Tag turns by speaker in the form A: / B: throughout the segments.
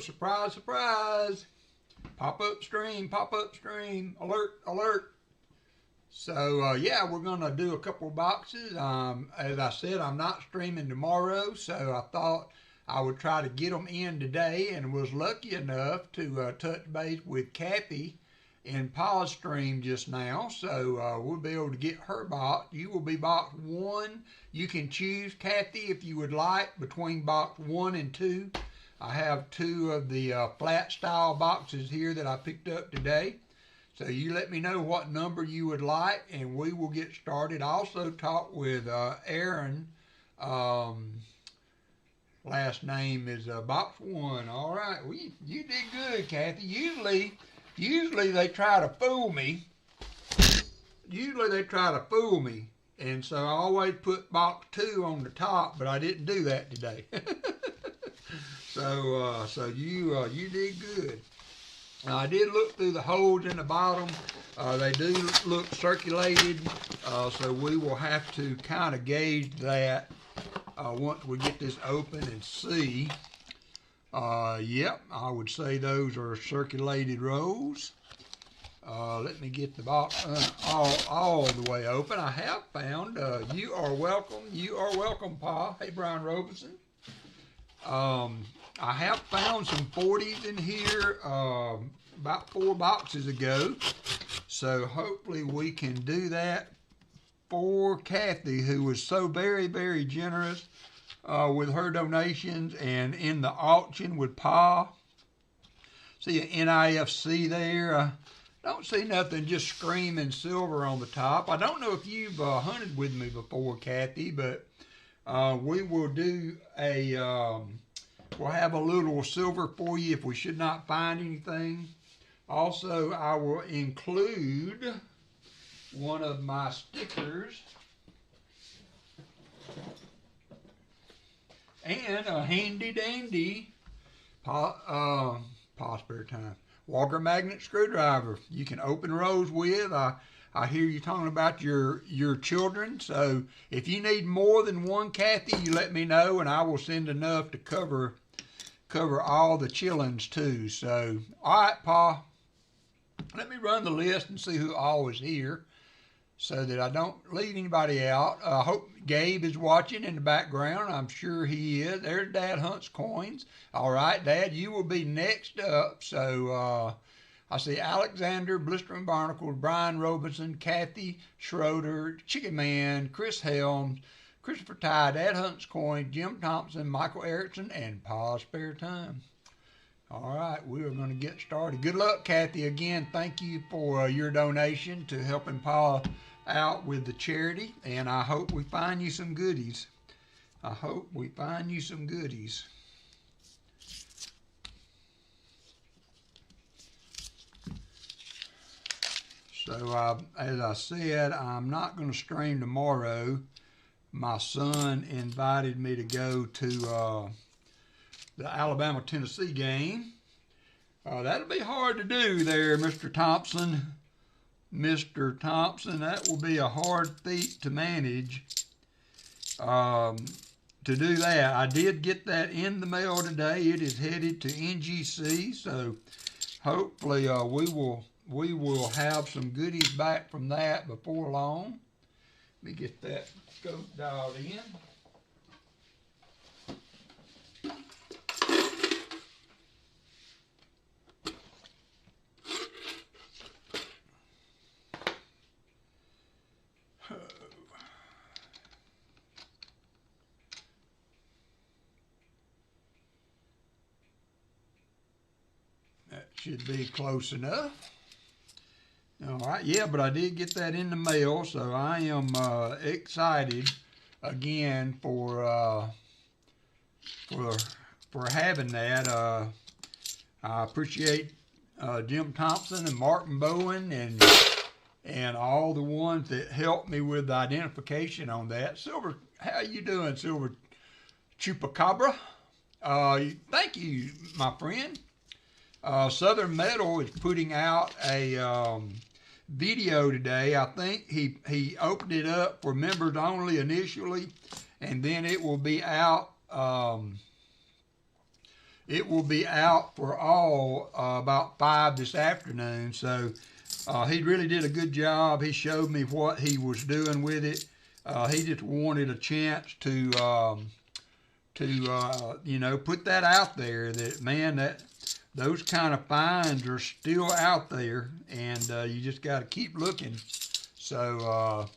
A: surprise, surprise. Pop-up stream, alert, alert. So, yeah, we're going to do a couple of boxes. As I said, I'm not streaming tomorrow, so I thought I would try to get them in today, and was lucky enough to touch base with Kathy in Pa's stream just now. So we'll be able to get her box. You will be box 1. You can choose, Kathy, if you would like, between box 1 and 2. I have 2 of the flat style boxes here that I picked up today. So you let me know what number you would like, and we will get started. I also talked with Aaron. Last name is box 1. All right, well, you did good, Kathy. Usually they try to fool me. And so I always put box 2 on the top, but I didn't do that today. So you did good. I did look through the holes in the bottom. They do look circulated, so we will have to kind of gauge that once we get this open and see. Yep, I would say those are circulated rolls. Let me get the box all the way open. I have found, you are welcome, Pa. Hey, Brian Robeson. I have found some 40s in here about 4 boxes ago. So hopefully we can do that for Kathy, who was so very, very generous with her donations, and in the auction with Pa. See an NIFC there. Don't see nothing, just screaming silver on the top. I don't know if you've hunted with me before, Kathy, but we will do a... we'll have a little silver for you if we should not find anything. Also, I will include one of my stickers and a handy dandy spare time WalkerMagnet screwdriver you can open rolls with. I hear you talking about your children, so if you need more than one, Kathy, you let me know, and I will send enough to cover all the chillins too. So, all right, Pa, let me run the list and see who all is here so that I don't leave anybody out. I hope Gabe is watching in the background. I'm sure he is. There's Dad Hunt's coins. All right, Dad, you will be next up. So, I see Alexander, Blistering Barnacles, Brian Robinson, Kathy Schroeder, Chicken Man, Chris Helms, Christopher Ty, Dad Hunt's Coin, Jim Thompson, Michael Erickson, and Pa's Spare Time. All right, we are going to get started. Good luck, Kathy. Again, thank you for your donation to helping Pa out with the charity, and I hope we find you some goodies. So, as I said, I'm not going to stream tomorrow. My son invited me to go to the Alabama-Tennessee game. That'll be hard to do there, Mr. Thompson. That will be a hard feat to manage to do that. I did get that in the mail today. It is headed to NGC, so hopefully we will have some goodies back from that before long. Let me get that scope dialed in. That should be close enough. All right, yeah, but I did get that in the mail, so I am excited again for having that. I appreciate Jim Thompson and Martin Bowen and all the ones that helped me with the identification on that. Silver, how you doing, Silver Chupacabra? Thank you, my friend. Southern Metal is putting out a video today. I think he opened it up for members only initially, and then it will be out. it will be out for all about 5 this afternoon. So he really did a good job. He showed me what he was doing with it. He just wanted a chance to you know, put that out there, that, man, that those kind of finds are still out there, and you just got to keep looking. So,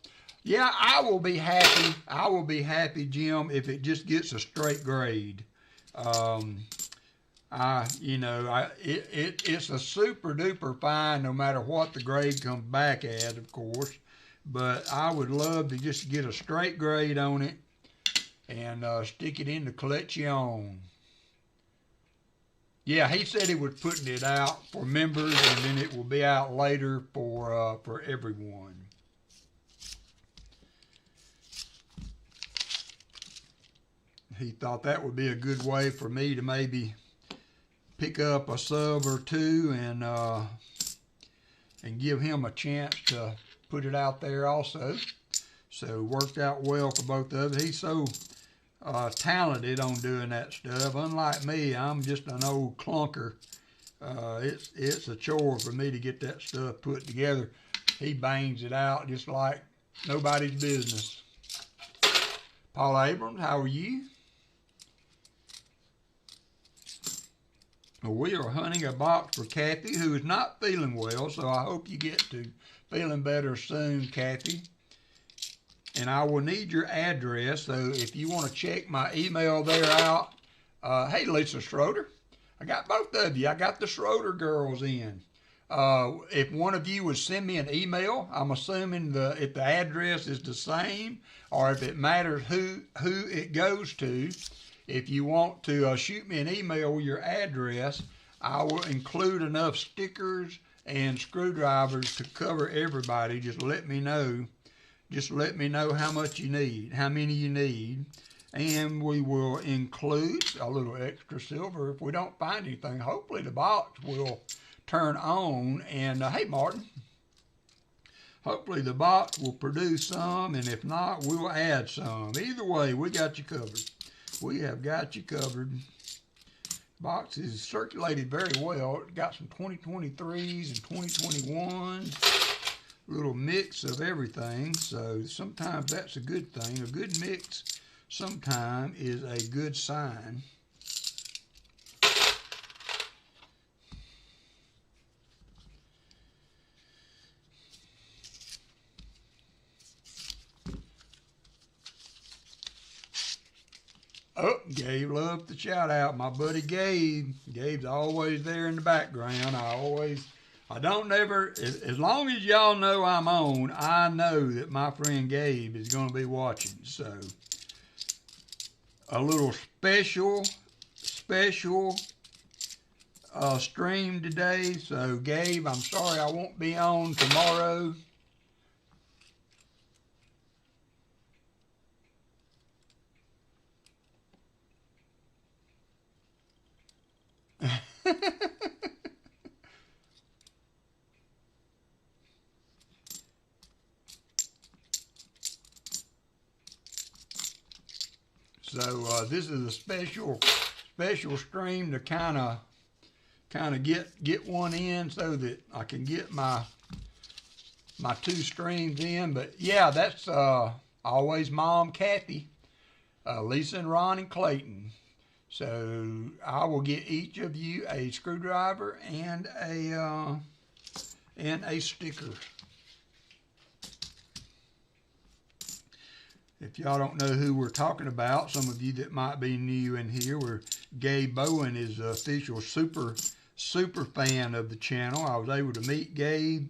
A: yeah, I will be happy. I will be happy, Jim, if it just gets a straight grade. You know, it's a super duper find no matter what the grade comes back at, of course. But I would love to just get a straight grade on it and stick it in the collection. Yeah, he said he was putting it out for members, and then it will be out later for everyone. He thought that would be a good way for me to maybe pick up a sub or two and give him a chance to put it out there also. So it worked out well for both of us. He's so talented on doing that stuff. Unlike me, I'm just an old clunker. It's a chore for me to get that stuff put together. He bangs it out just like nobody's business. Paul Abrams, how are you? We are hunting a box for Kathy, who is not feeling well, so I hope you get to feeling better soon, Kathy. And I will need your address, so if you want to check my email there out. Hey, Lisa Schroeder. I got both of you. I got the Schroeder girls in. If one of you would send me an email, I'm assuming if the address is the same, or if it matters who it goes to. If you want to shoot me an email with your address, I will include enough stickers and screwdrivers to cover everybody. Just let me know. Just let me know how much you need, how many you need, and we will include a little extra silver if we don't find anything. Hopefully the box will turn on, and hey, Martin, hopefully the box will produce some, and if not, we'll add some. Either way, we got you covered. We have got you covered. Box is circulated very well. It got some 2023s and 2021s. Little mix of everything. So sometimes that's a good thing. A good mix sometimes is a good sign. Oh, Gabe loved the shout out. My buddy Gabe. Gabe's always there in the background. I don't never, as long as y'all know I'm on, I know that my friend Gabe is going to be watching. So, a little special stream today. So, Gabe, I'm sorry I won't be on tomorrow. So this is a special stream to kind of get one in so that I can get my two streams in. But yeah, that's always Mom Kathy, Lisa and Ron and Clayton. So I will get each of you a screwdriver and a sticker. If y'all don't know who we're talking about, some of you that might be new in here, Gabe Bowen is the official super fan of the channel. I was able to meet Gabe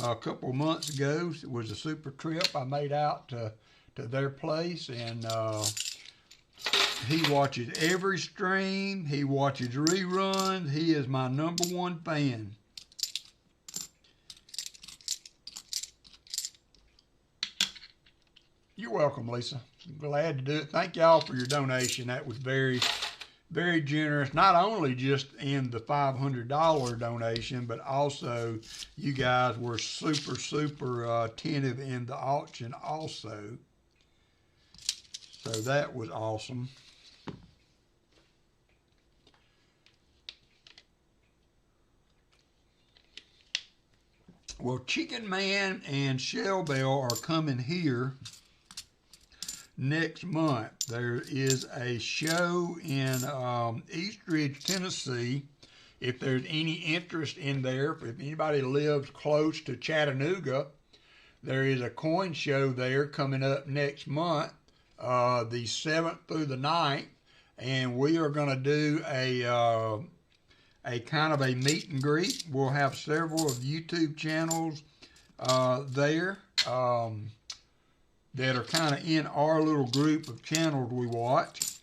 A: a couple of months ago. It was a super trip I made out to their place, and he watches every stream. He watches reruns. He is my #1 fan. You're welcome, Lisa. I'm glad to do it. Thank y'all for your donation. That was very, very generous. Not only just in the $500 donation, but also you guys were super attentive in the auction also. So that was awesome. Well, Chicken Man and Shell Bell are coming here next month. There is a show in East Ridge, Tennessee. If there's any interest in there, if anybody lives close to Chattanooga, there is a coin show there coming up next month, the 7th through the 9th, and we are going to do a kind of a meet and greet. We'll have several of YouTube channels there that are kind of in our little group of channels we watch.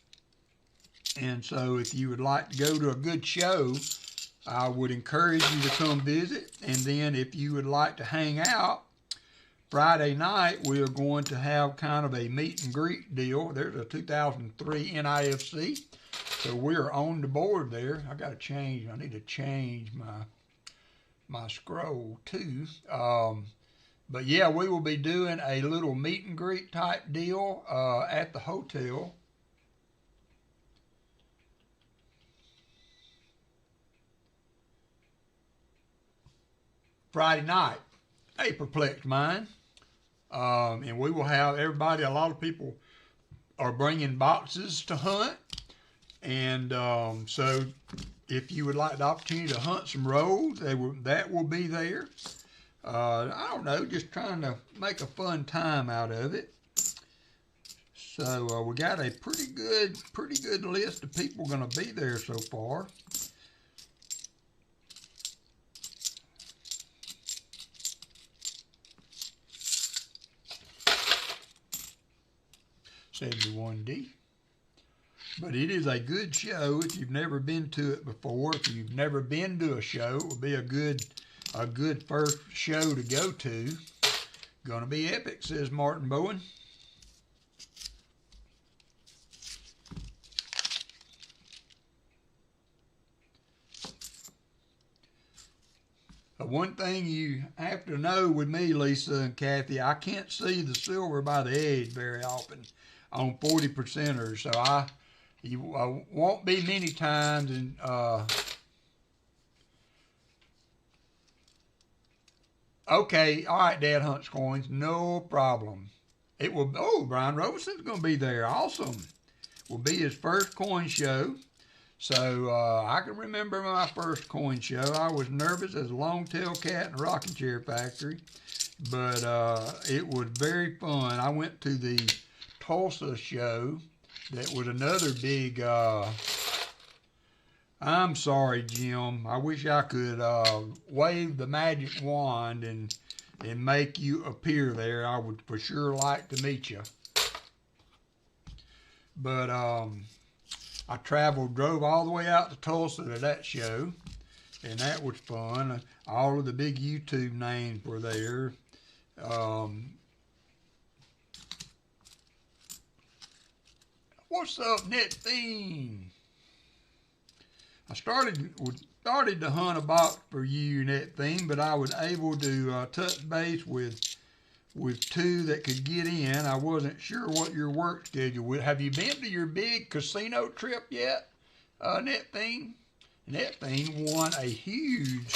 A: And so if you would like to go to a good show, I would encourage you to come visit. And then if you would like to hang out, Friday night we are going to have kind of a meet and greet deal. There's a 2003 NIFC. So we're on the board there. I need to change my scroll too. But yeah, we will be doing a little meet and greet type deal at the hotel. Friday night, a perplexed mind. And we will have everybody, a lot of people are bringing boxes to hunt. And so if you would like the opportunity to hunt some roles, that will be there. I don't know, just trying to make a fun time out of it. So we got a pretty good list of people going to be there so far. $71D. But it is a good show if you've never been to it before. If you've never been to a show, it will be a good first show to go to. Gonna be epic, says Martin Bowen. One thing you have to know with me, Lisa and Kathy, I can't see the silver by the edge very often on 40%ers, so I won't be many times. And okay, all right, Dad hunts coins, no problem. It will. Oh, Brian Robeson's going to be there. Awesome. Will be his first coin show. So I can remember my first coin show. I was nervous as a long-tailed cat in a rocking chair factory, but it was very fun. I went to the Tulsa show. That was another big, I'm sorry, Jim. I wish I could wave the magic wand and make you appear there. I would for sure like to meet you. But I drove all the way out to Tulsa to that show, and that was fun. All of the big YouTube names were there. What's up, Net Theme? I started to hunt a box for you, Net Theme, but I was able to touch base with two that could get in. I wasn't sure what your work schedule was. Have you been to your big casino trip yet, Net Theme? Net Theme won a huge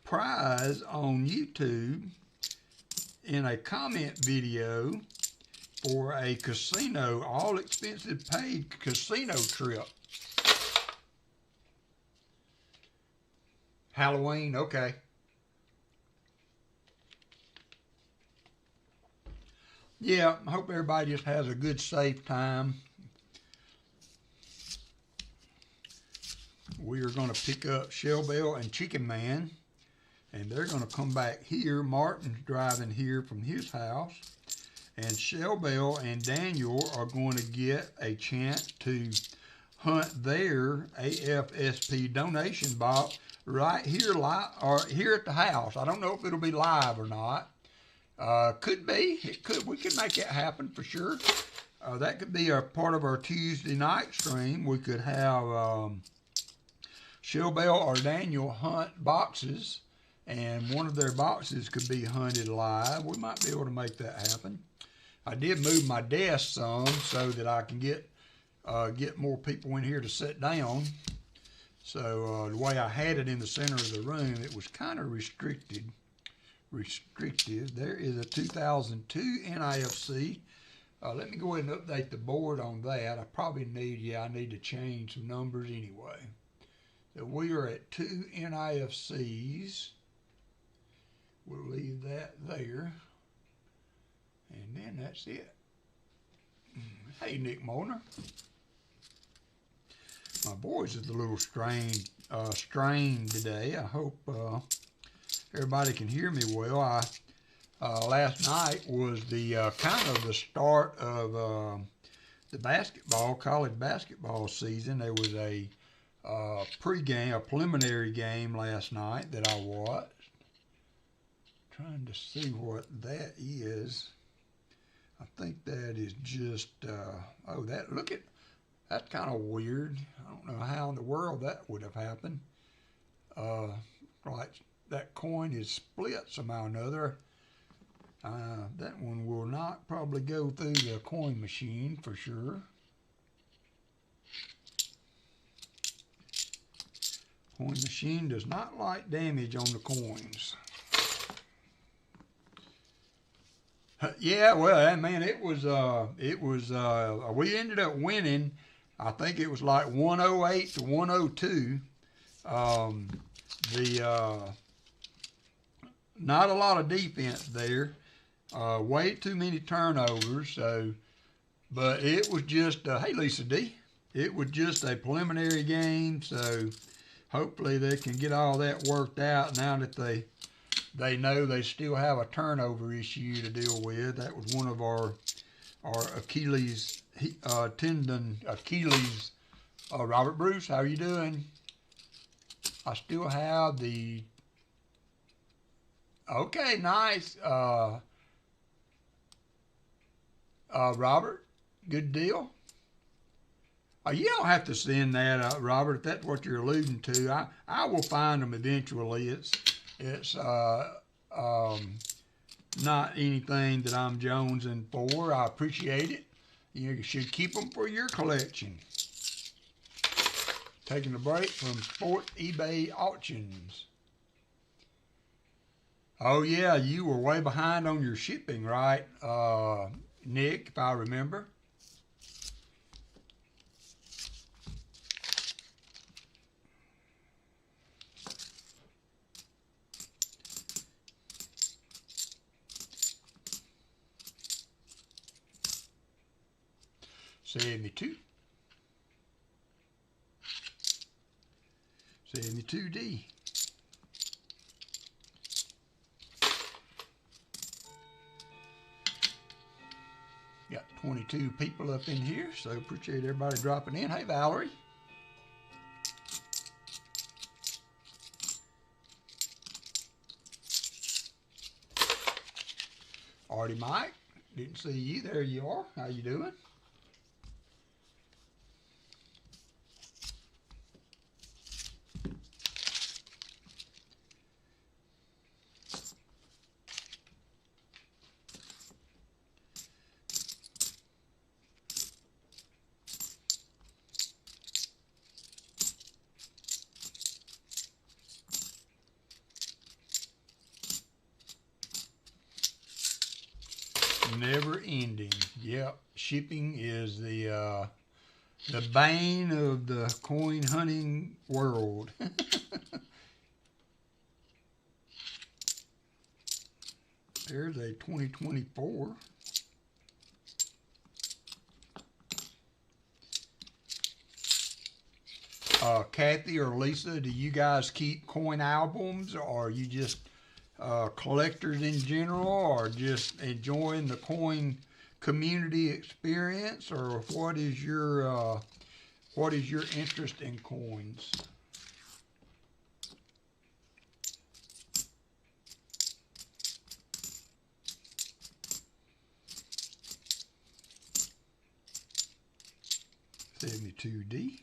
A: prize on YouTube in a comment video for a casino, all expenses paid casino trip. Halloween, okay. Yeah, I hope everybody just has a good, safe time. We are going to pick up Shell Bell and Chicken Man, and they're going to come back here. Martin's driving here from his house. And Shell Bell and Daniel are going to get a chance to hunt their AFSP donation box right here, here at the house. I don't know if it'll be live or not. Could be. We could make that happen for sure. That could be a part of our Tuesday night stream. We could have Shell Bell or Daniel hunt boxes, and one of their boxes could be hunted live. We might be able to make that happen. I did move my desk some so that I can get more people in here to sit down. So the way I had it in the center of the room, it was kind of restricted restrictive. There is a 2002 NIFC. Let me go ahead and update the board on that. I probably need, I need to change some numbers anyway. So we are at 2 NIFCs. We'll leave that there. And then that's it. Hey, Nick Molnar. My voice is a little strained today. I hope everybody can hear me well. Last night was the kind of the start of the college basketball season. There was a pregame, a preliminary game last night that I watched. Trying to see what that is. I think that is just, oh, that's kind of weird. I don't know how in the world that would have happened. Like that coin is split somehow or another. That one will not probably go through the coin machine for sure. Coin machine does not like damage on the coins. Yeah, well, man, we ended up winning. I think it was like 108 to 102. Not a lot of defense there. Way too many turnovers. So, but it was just, hey, Lisa D. It was just a preliminary game. So, hopefully they can get all that worked out now that they know they still have a turnover issue to deal with. That was one of our Achilles tendon. Robert Bruce, how are you doing? I still have the. Okay, nice. Robert, good deal. You don't have to send that, Robert, if that's what you're alluding to. I will find them eventually. It's not anything that I'm jonesing for. I appreciate it. You should keep them for your collection. Taking a break from Sport eBay auctions. Oh yeah, you were way behind on your shipping, right, Nick, if I remember. $72. $72D. Got 22 people up in here, so appreciate everybody dropping in. Hey, Valerie. Artie Mike, didn't see you. There you are. How you doing? Never ending. Yep, shipping is the bane of the coin hunting world. There's a 2024. Kathy or Lisa, do you guys keep coin albums, or are you just collectors in general, or just enjoying the coin community experience, or what is your interest in coins? $72D.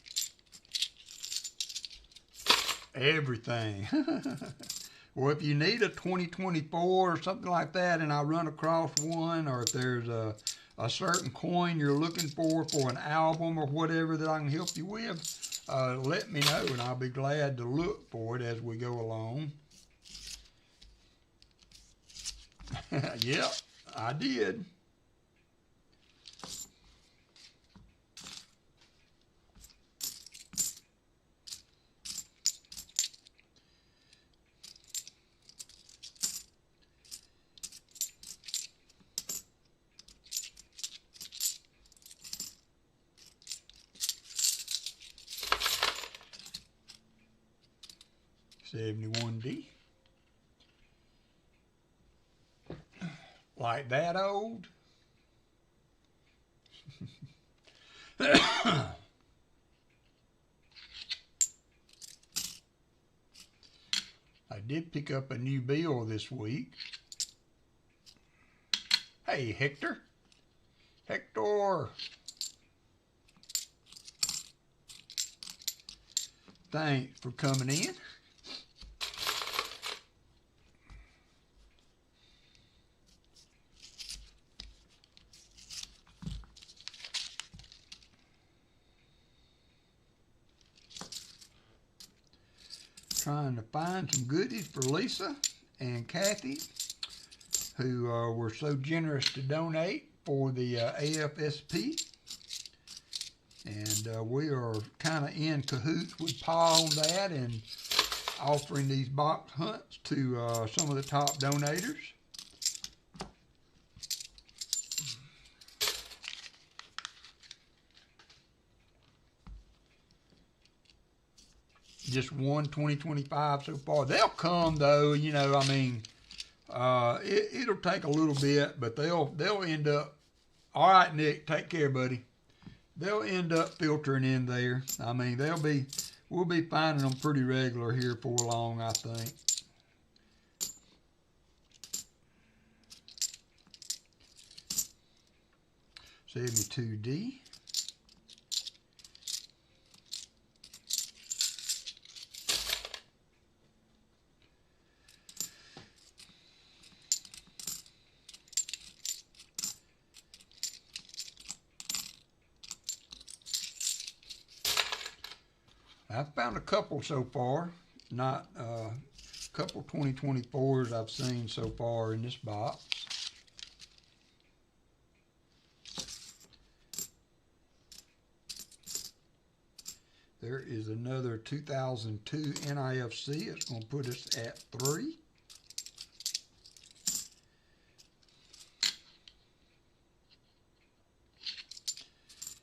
A: Everything. Well, if you need a 2024 or something like that, and I run across one, or if there's a certain coin you're looking for an album or whatever that I can help you with, let me know, and I'll be glad to look for it as we go along. Yep, I did. $71D. Like that old? I did pick up a new bill this week. Hey, Hector. Hector. Thanks for coming in. Trying to find some goodies for Lisa and Kathy, who were so generous to donate for the AFSP. And we are kind of in cahoots with Pa on that and offering these box hunts to some of the top donators. Just one 2025 so far. They'll come though, you know, I mean, it'll take a little bit, but they'll end up, all right, Nick, take care, buddy. They'll end up filtering in there. I mean, we'll be finding them pretty regular here for long, I think. $72D. I've found a couple so far, not a couple 2024s I've seen so far in this box. There is another 2002 NIFC. It's going to put us at 3.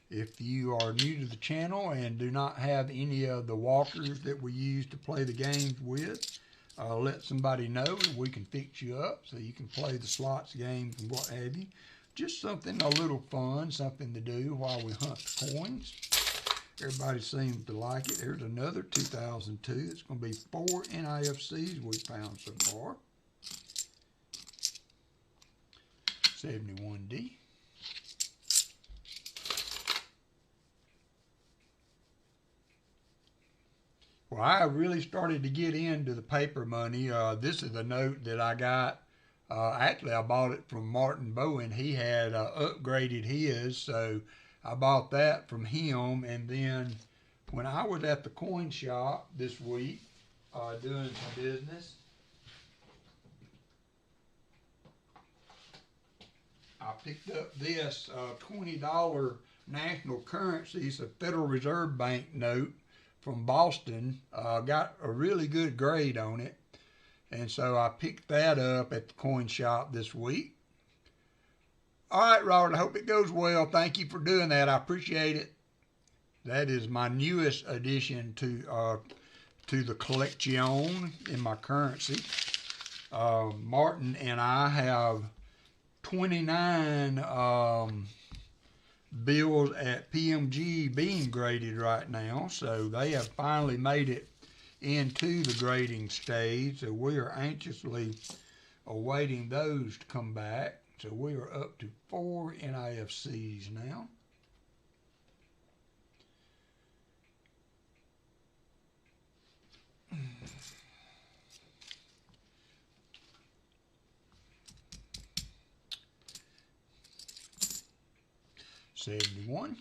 A: If you are new to the channel and do not have any of the walkers that we use to play the games with, let somebody know and we can fix you up so you can play the slots games and what have you. Just something a little fun, something to do while we hunt the coins. Everybody seems to like it. There's another 2002. It's going to be 4 NIFCs we found so far. $71D. Well, I really started to get into the paper money. This is the note that I got. Actually, I bought it from Martin Bowen. He had upgraded his, so I bought that from him. And then when I was at the coin shop this week doing some business, I picked up this $20 national currency. It's a Federal Reserve Bank note from Boston. Got a really good grade on it, and so I picked that up at the coin shop this week. All right, Robert, I hope it goes well. Thank you for doing that. I appreciate it. That is my newest addition to the collection in my currency. Martin and I have 29 bills at PMG being graded right now, so they have finally made it into the grading stage, so we are anxiously awaiting those to come back. So we are up to 4 NIFCs now. $71.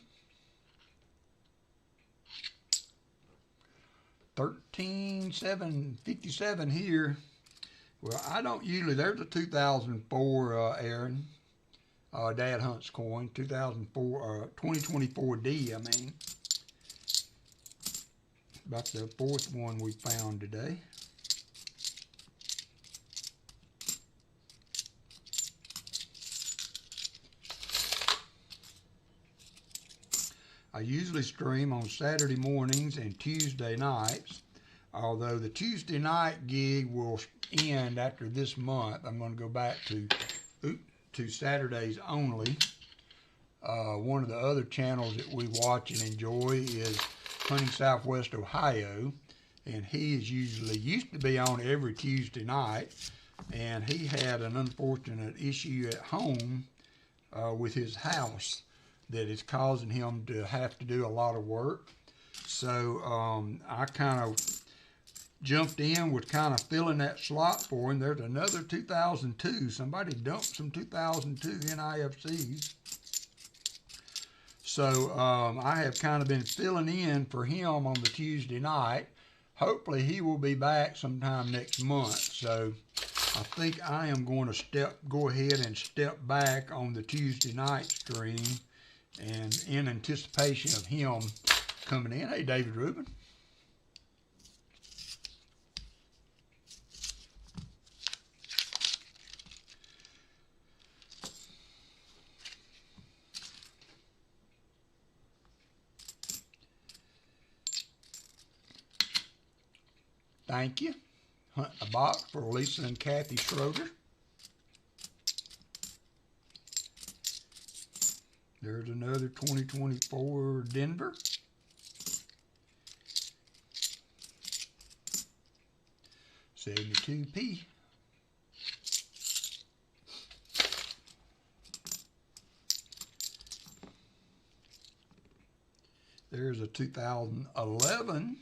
A: 13,757 here. Well, I don't usually, there's a 2004 Aaron, Dad Hunt's coin, 2004, 2024D, I mean. About the fourth one we found today. I usually stream on Saturday mornings and Tuesday nights, although the Tuesday night gig will end after this month. I'm going to go back to Saturdays only. One of the other channels that we watch and enjoy is Hunting Southwest Ohio, and he is usually used to be on every Tuesday night, and he had an unfortunate issue at home with his house that is causing him to have to do a lot of work. So I kind of jumped in with kind of filling that slot for him. There's another 2002. Somebody dumped some 2002 NIFCs. So I have kind of been filling in for him on the Tuesday night. Hopefully he will be back sometime next month. So I think I am going to go ahead and step back on the Tuesday night stream, and in anticipation of him coming in. Hey, David Rubin. Thank you. Hunt a box for Lisa and Kathy Schroeder. There's another 2024 Denver. $72p. There's a 2011.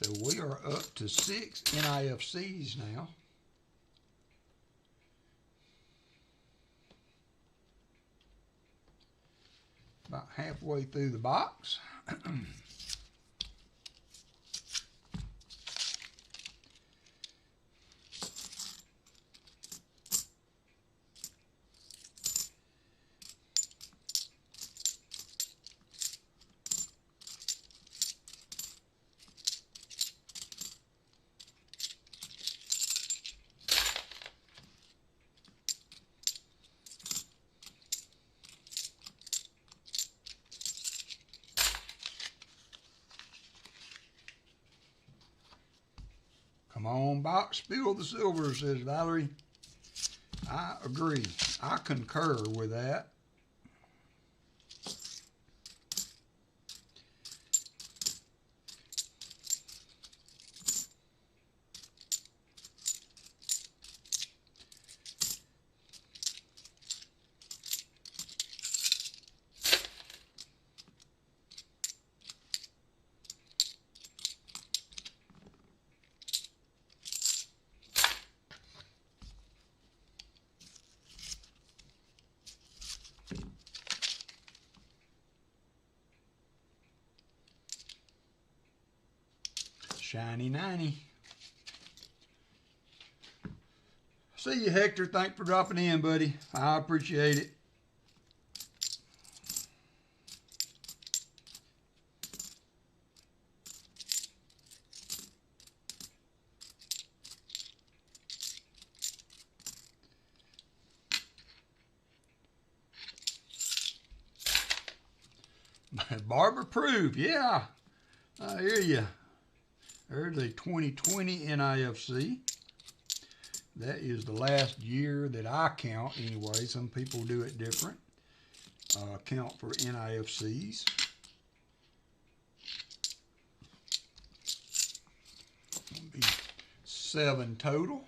A: So we are up to 6 NIFCs now. About halfway through the box. Come on, box, spill the silver, says Valerie. I agree. I concur with that. Shiny 90. See you, Hector. Thanks for dropping in, buddy. I appreciate it. Barber Proof, yeah. I hear you. There's a 2020 NIFC. That is the last year that I count anyway. Some people do it different. Count for NIFCs. It'll be 7 total.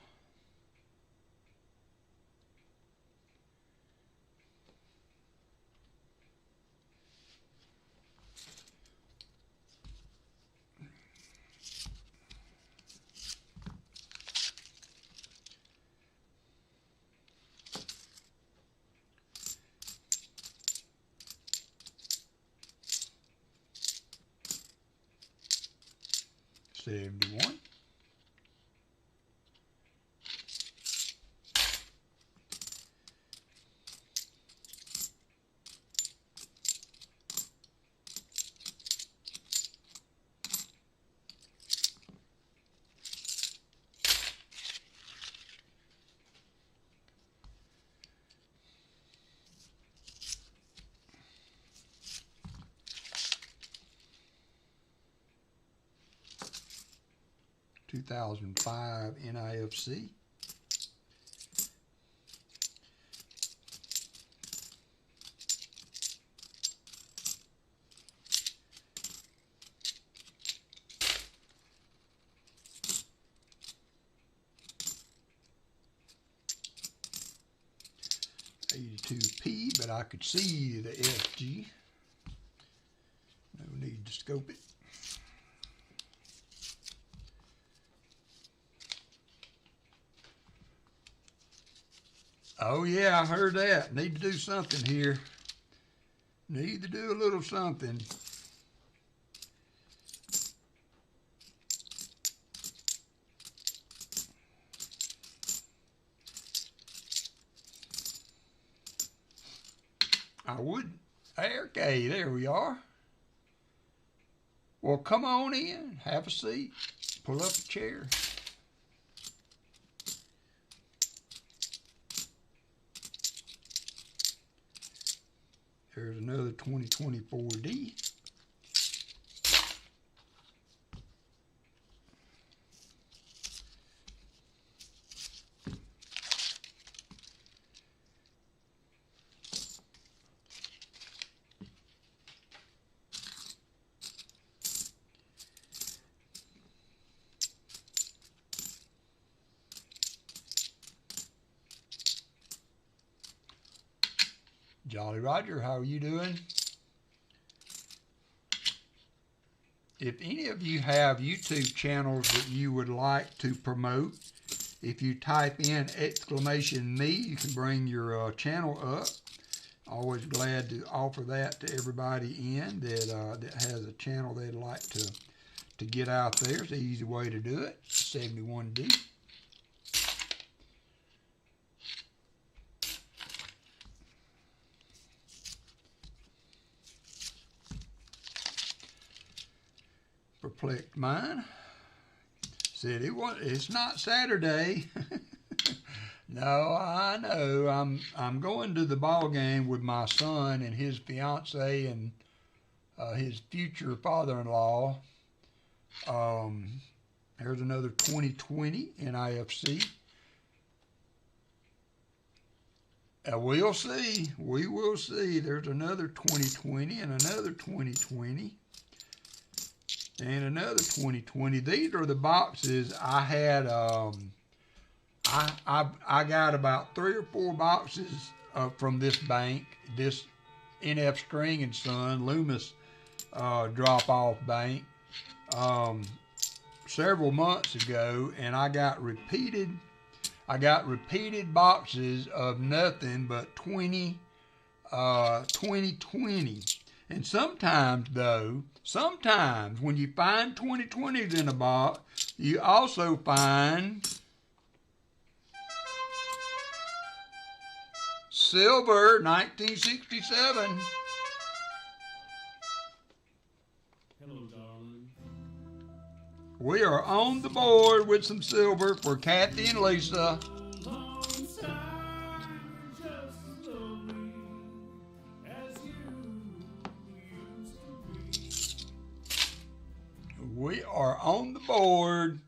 A: $71. 2005 NIFC. P, but I could see the FG. No need to scope it. Oh yeah, I heard that. Need to do something here. Need to do a little something. I would. Okay, there we are. Well, come on in. Have a seat. Pull up a chair. There's another 2024D. Jolly Roger, how are you doing? If any of you have YouTube channels that you would like to promote, if you type in !me, you can bring your channel up. Always glad to offer that to everybody in that has a channel they'd like to get out there. It's an easy way to do it. 71D. Perplexed mind said it's not Saturday. No, I know. I'm going to the ball game with my son and his fiance and his future father-in-law. There's another 2020 NIFC. We'll see. We will see. There's another 2020 and another 2020. And another 2020. These are the boxes I had. I got about 3 or 4 boxes from this bank, this NF String and Son Loomis drop-off bank several months ago, and I got repeated boxes of nothing but 2020. And sometimes when you find 2020s in a box, you also find silver 1967.
B: Hello, darling.
A: We are on the board with some silver for Kathy and Lisa. We are on the board.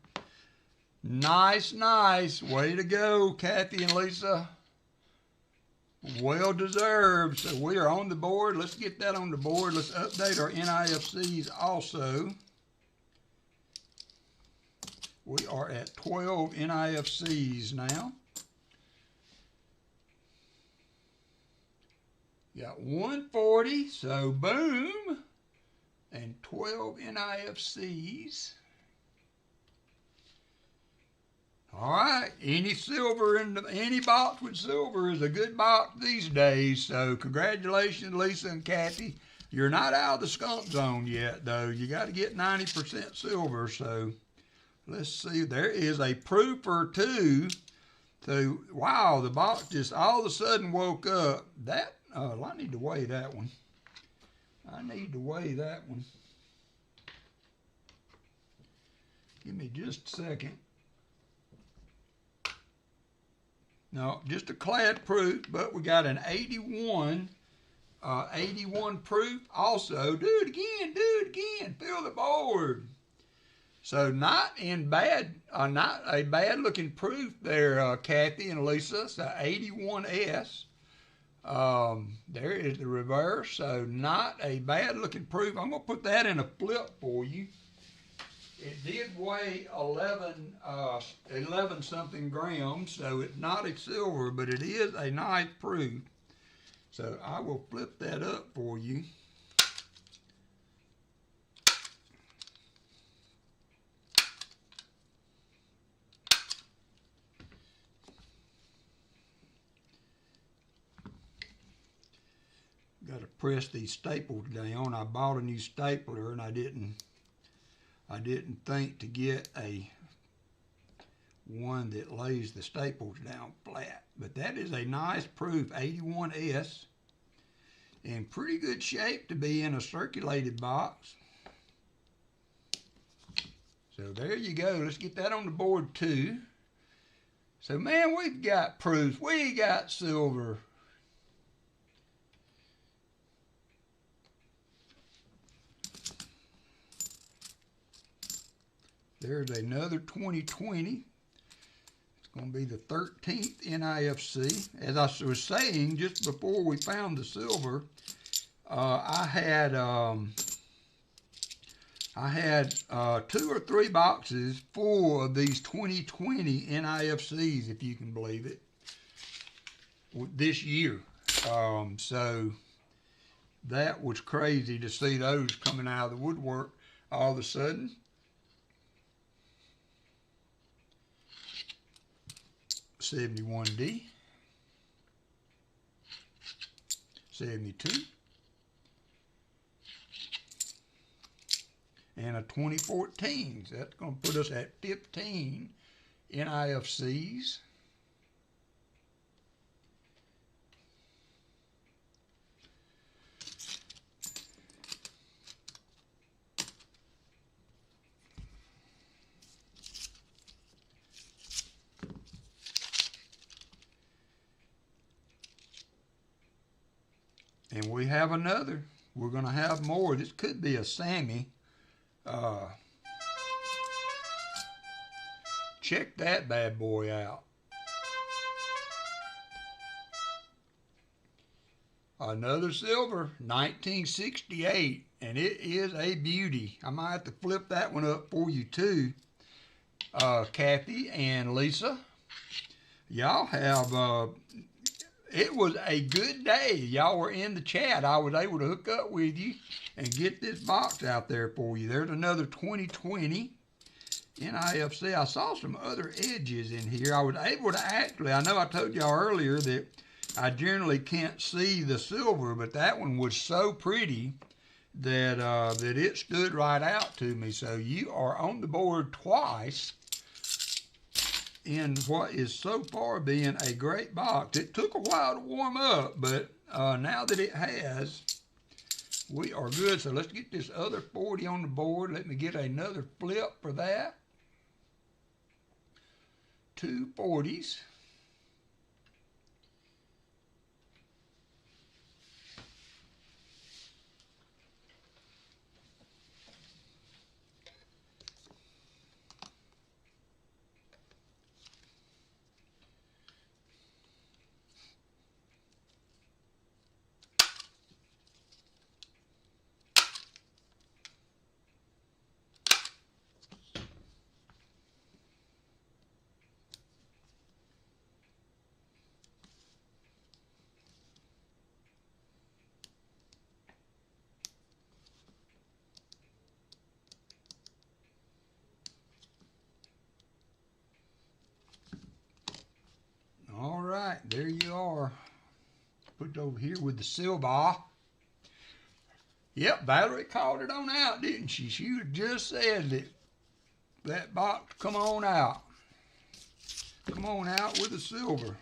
A: Nice. Way to go, Kathy and Lisa. Well deserved. So we are on the board. Let's get that on the board. Let's update our NIFCs also. We are at 12 NIFCs now. Got 140, so boom. And 12 NIFCs. All right, any silver any box with silver is a good box these days. So congratulations, Lisa and Kathy. You're not out of the skunk zone yet, though. You got to get 90% silver. So let's see. There is a proof or two. So wow, the box just all of a sudden woke up. That I need to weigh that one. Give me just a second. No, just a clad proof, but we got an 81 proof also. Do it again. Fill the board. So not in bad, not a bad looking proof there, Kathy and Lisa. So 81S. There is the reverse. So not a bad looking proof. I'm gonna put that in a flip for you. It did weigh 11 something grams, so it's not a silver, but it is a nice proof. So I will flip that up for you. Got to press these staples down. I bought a new stapler and I didn't think to get a one that lays the staples down flat. But that is a nice proof 81S in pretty good shape to be in a circulated box. So there you go. Let's get that on the board too. So man, we've got proofs. We got silver. There's another 2020. It's going to be the 13th NIFC. As I was saying, just before we found the silver, I had 2 or 3 boxes full of these 2020 NIFCs, if you can believe it, this year. So that was crazy to see those coming out of the woodwork all of a sudden. 71D, 72, and a 2014. So that's going to put us at 15 NIFCs. And we have another. We're going to have more. This could be a Sammy. Check that bad boy out. Another silver, 1968. And it is a beauty. I might have to flip that one up for you too, Kathy and Lisa. Y'all have... It was a good day. Y'all were in the chat. I was able to hook up with you and get this box out there for you. There's another 2020 NIFC. I saw some other edges in here. I was able to actually, I know I told y'all earlier that I generally can't see the silver, but that one was so pretty that, that it stood right out to me. So you are on the board twice in what is so far being a great box. It took a while to warm up, but now that it has, we are good. So let's get this other 40 on the board. Let me get another flip for that. 2 40s. All right, there you are. Put it over here with the silver. Yep, Valerie called it on out, didn't she? She just said that that box, come on out. Come on out with the silver.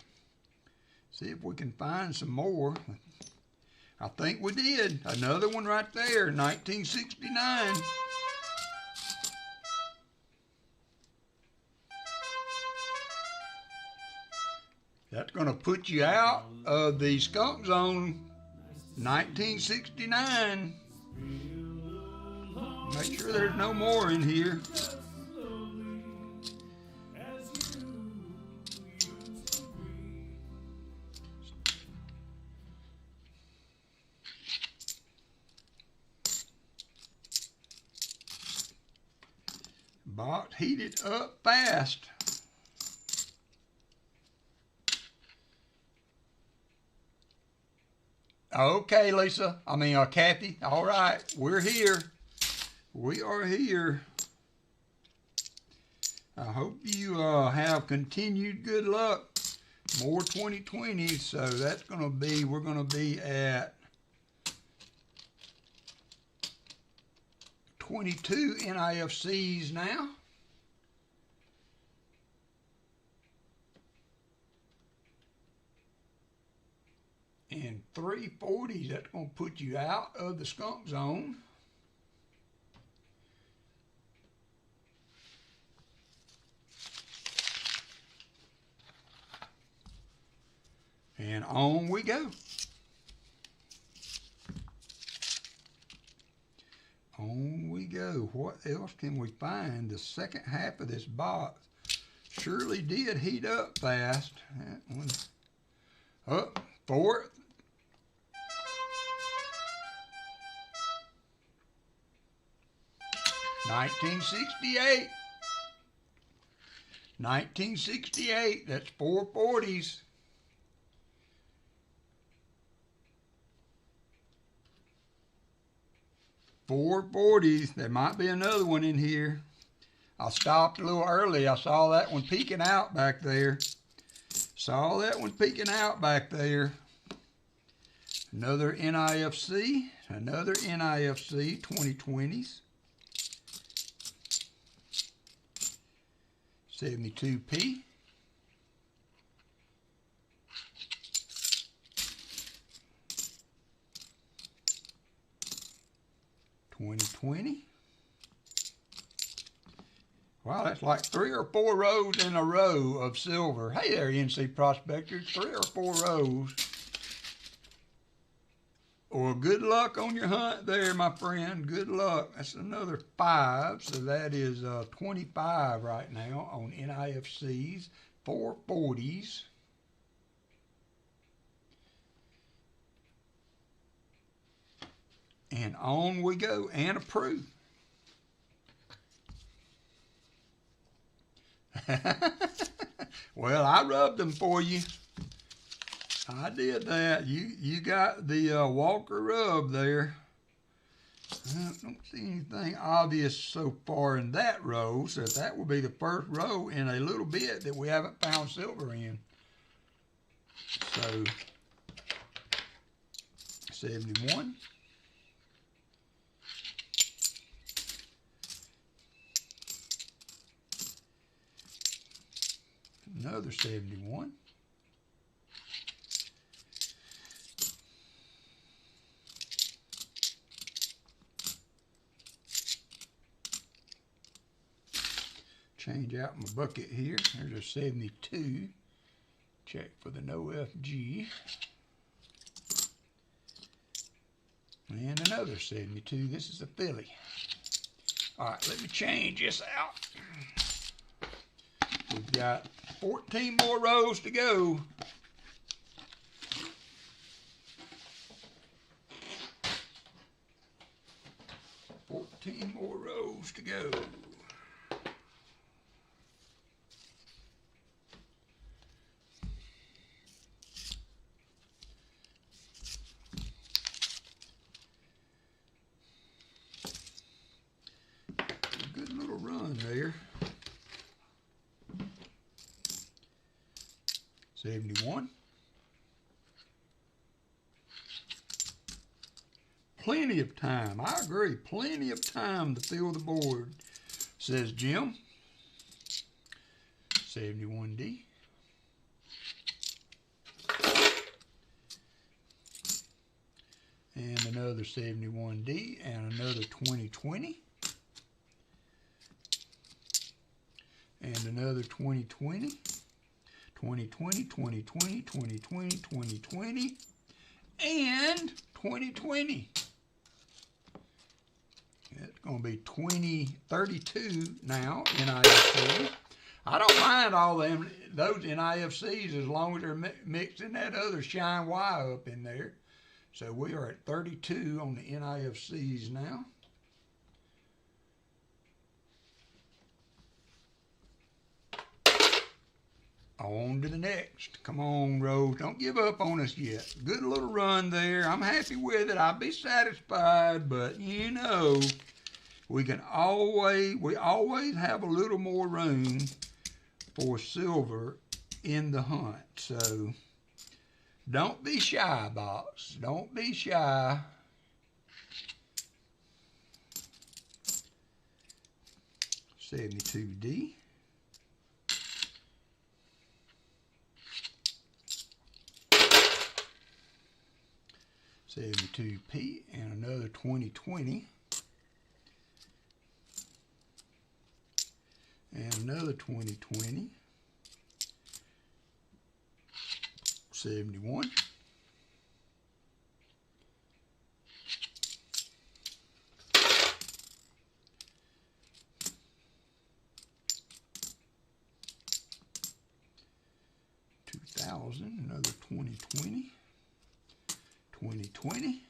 A: See if we can find some more. I think we did. Another one right there, 1969. That's going to put you out of the skunk zone, 1969. Make sure there's no more in here. Box heated up fast. Okay, Lisa. Kathy. All right, we're here. We are here. I hope you have continued good luck. More 2020s. So that's going to be, we're going to be at 22 NIFCs now. And 340s, that's going to put you out of the skunk zone. And on we go. On we go. What else can we find? The second half of this box surely did heat up fast. That one up, fourth. $1968. 1968. That's 440s. $440s. There might be another one in here. I stopped a little early. I saw that one peeking out back there. Saw that one peeking out back there. Another NIFC. Another NIFC 2020s. 72p. $20.20. Wow, that's like 3 or 4 rows in a row of silver. Hey there, NC prospectors, 3 or 4 rows. Well, good luck on your hunt there, my friend. Good luck. That's another 5, so that is 25 right now on NIFCs, 440s. And on we go, and approve. Well, I rubbed them for you. I did that. You got the Walker rub there. I don't see anything obvious so far in that row, so that will be the first row in a little bit that we haven't found silver in. So, 71. Another 71. Change out my bucket here. There's a 72. Check for the no FG. And another 72. This is a Philly. All right, let me change this out. We've got 14 more rows to go. More rows to go. Good little run there. 71. Plenty of time. I agree. Plenty of time to fill the board, says Jim. 71D. And another 71D and another 2020. And another 2020. 2020, 2020, 2020, 2020, and 2020. It's going to be 2032 now, NIFC. I don't mind all them, those NIFCs as long as they're mixing that other shine Y up in there. So we are at 32 on the NIFCs now. On to the next. Come on, Rose. Don't give up on us yet. Good little run there. I'm happy with it. I'll be satisfied, but you know, we always have a little more room for silver in the hunt. So don't be shy, box. Don't be shy. $72D. $72P and another 2020. And another 2020. 71. Another 2020. 2020.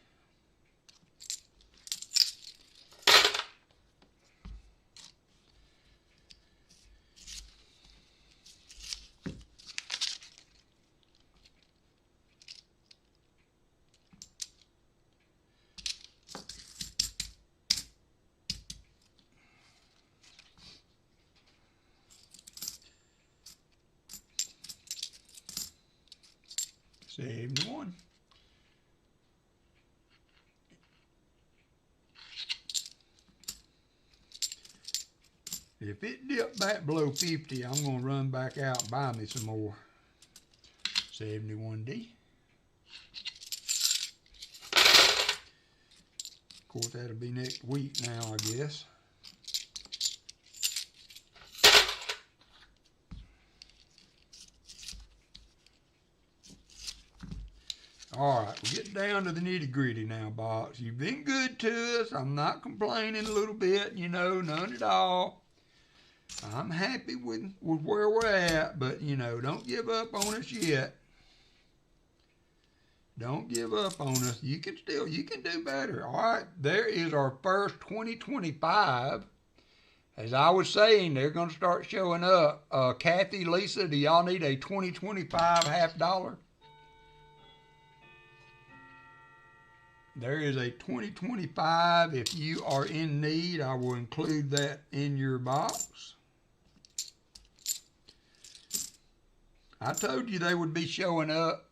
A: $71. If it dipped back below 50, I'm going to run back out and buy me some more. 71D. Of course, that'll be next week now, I guess. All right, we'll get down to the nitty-gritty now, box. You've been good to us. I'm not complaining a little bit, you know, none at all. I'm happy with where we're at, but, you know, don't give up on us yet. Don't give up on us. You can do better. All right, there is our first 2025. As I was saying, they're going to start showing up. Kathy, Lisa, do y'all need a 2025 $50? There is a 2025. If you are in need, I will include that in your box. I told you they would be showing up.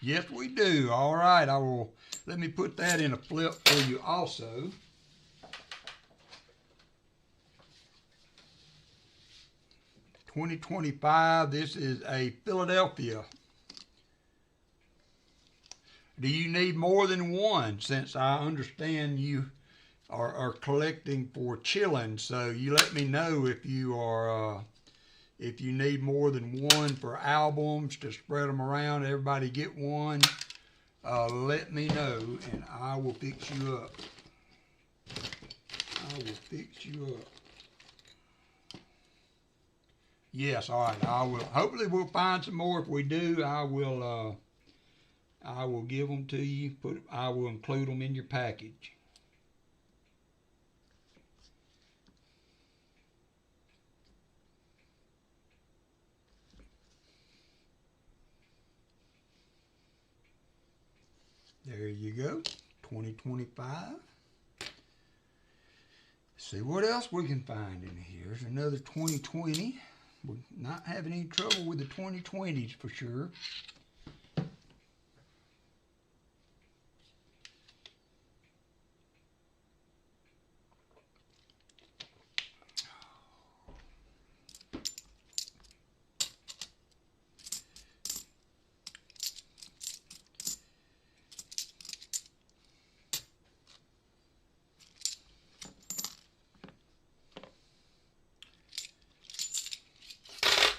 A: Yes, we do. All right, let me put that in a flip for you also. $2025, this is a Philadelphia. Do you need more than one? Since I understand you are collecting for chilling, so you let me know if you are if you need more than one for albums to spread them around. Everybody get one. Let me know, and I will fix you up. I will fix you up. Yes, all right. I will. Hopefully, we'll find some more. If we do, I will give them to you. I will include them in your package. There you go, 2025. See what else we can find in here. There's another 2020. We're not having any trouble with the 2020s for sure.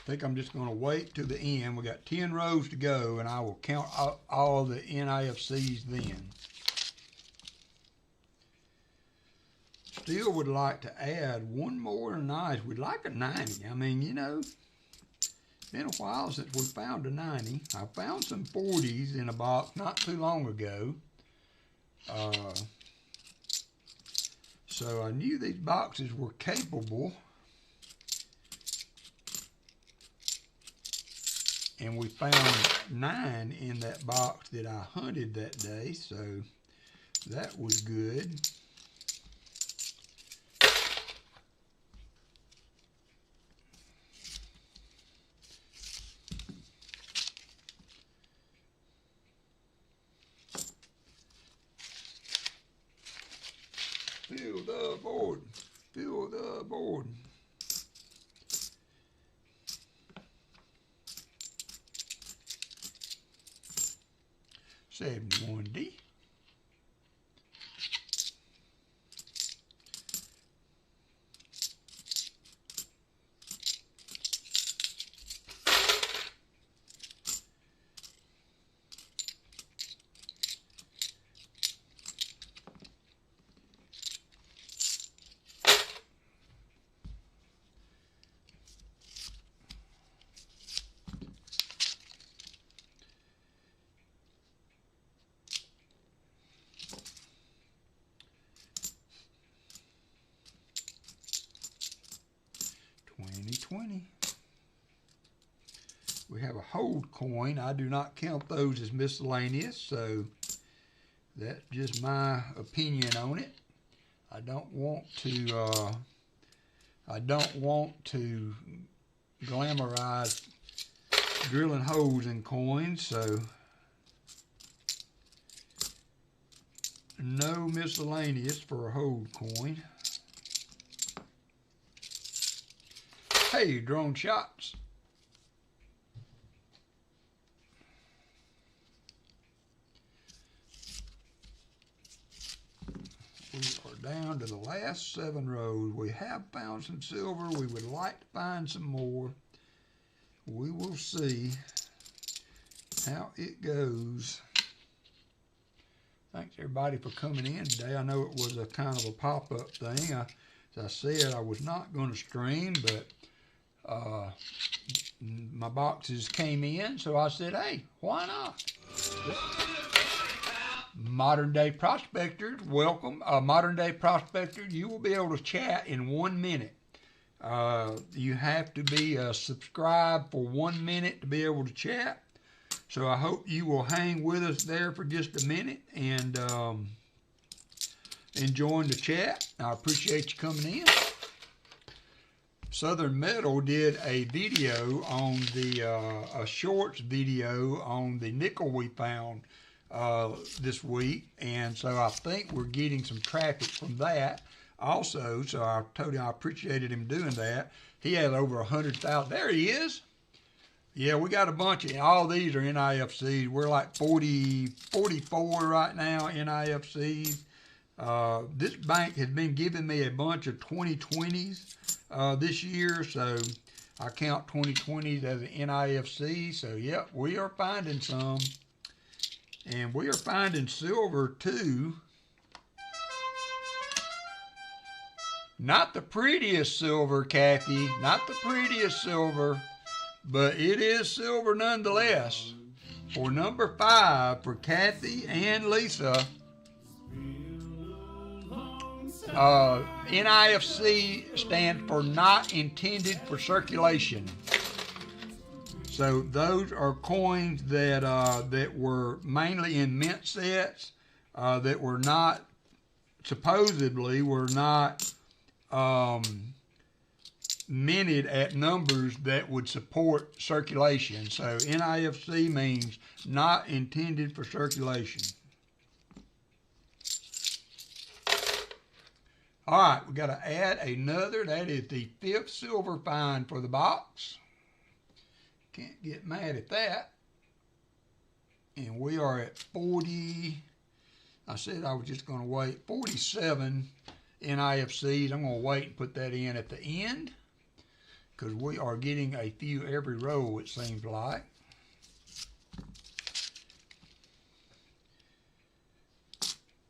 A: I think I'm just going to wait to the end. We got 10 rows to go, and I will count all the NIFCs then. Still would like to add one more nice. We'd like a 90. I mean, you know, it's been a while since we found a 90. I found some 40s in a box not too long ago. So I knew these boxes were capable And we found 9 in that box that I hunted that day, so that was good. Fill the board. Fill the board. $71D. $20. We have a hold coin. I do not count those as miscellaneous, so that's just my opinion on it. I don't want to glamorize drilling holes in coins, so no miscellaneous for a hold coin. Hey, drone shots. We are down to the last 7 rows. We have found some silver. We would like to find some more. We will see how it goes. Thanks everybody for coming in today. I know it was a kind of a pop-up thing. As I said, I was not going to stream, but my boxes came in, so I said, hey, why not? Modern day prospectors, welcome. Modern day prospector, you will be able to chat in 1 minute. You have to be subscribed for 1 minute to be able to chat. So I hope you will hang with us there for just a minute and enjoying the chat. I appreciate you coming in. Southern Metal did a video on the, a shorts video on the nickel we found this week. And so I think we're getting some traffic from that also. So I told him I appreciated him doing that. He had over 100,000. There he is. Yeah, we got a bunch of, all these are NIFCs. We're like 44 right now, NIFCs. This bank has been giving me a bunch of 2020s this year, so I count 2020s as an NIFC. So, yep, we are finding some. And we are finding silver, too. Not the prettiest silver, Kathy. Not the prettiest silver. But it is silver nonetheless. For number 5 for Kathy and Lisa. NIFC stands for not intended for circulation. So those are coins that that were mainly in mint sets that were not, supposedly were not minted at numbers that would support circulation. So NIFC means not intended for circulation. All right, we got to add another. That is the 5th silver find for the box. Can't get mad at that. And we are at 40. I said I was just going to wait. 47 NIFCs. I'm going to wait and put that in at the end, because we are getting a few every row, it seems like.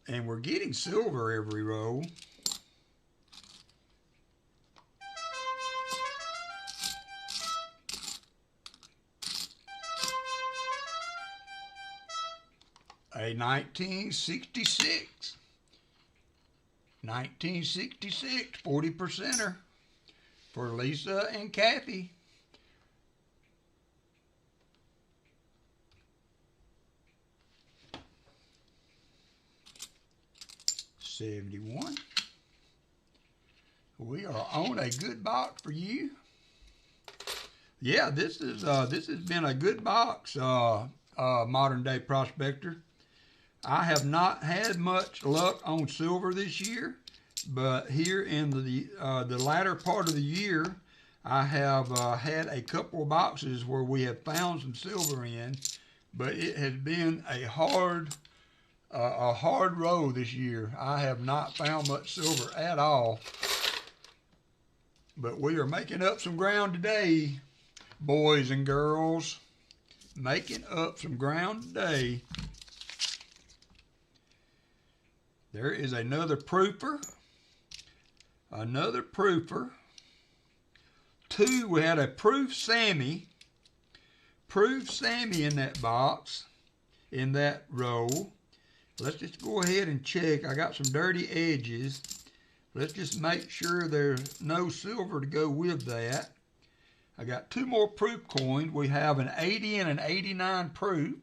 A: And we're getting silver every row. A 1966. 1966, 40%er. For Lisa and Kathy. 71. We are on a good box for you. Yeah, this has been a good box, modern day prospector. I have not had much luck on silver this year, but here in the latter part of the year, I have had a couple of boxes where we have found some silver in, but it has been a hard road this year. I have not found much silver at all, but we are making up some ground today, boys and girls. Making up some ground today. There is another proofer. Another proofer. Two, we had a proof Sammy. Proof Sammy in that box, in that roll. Let's just go ahead and check. I got some dirty edges. Let's just make sure there's no silver to go with that. I got two more proof coins. We have an 80 and an 89 proof.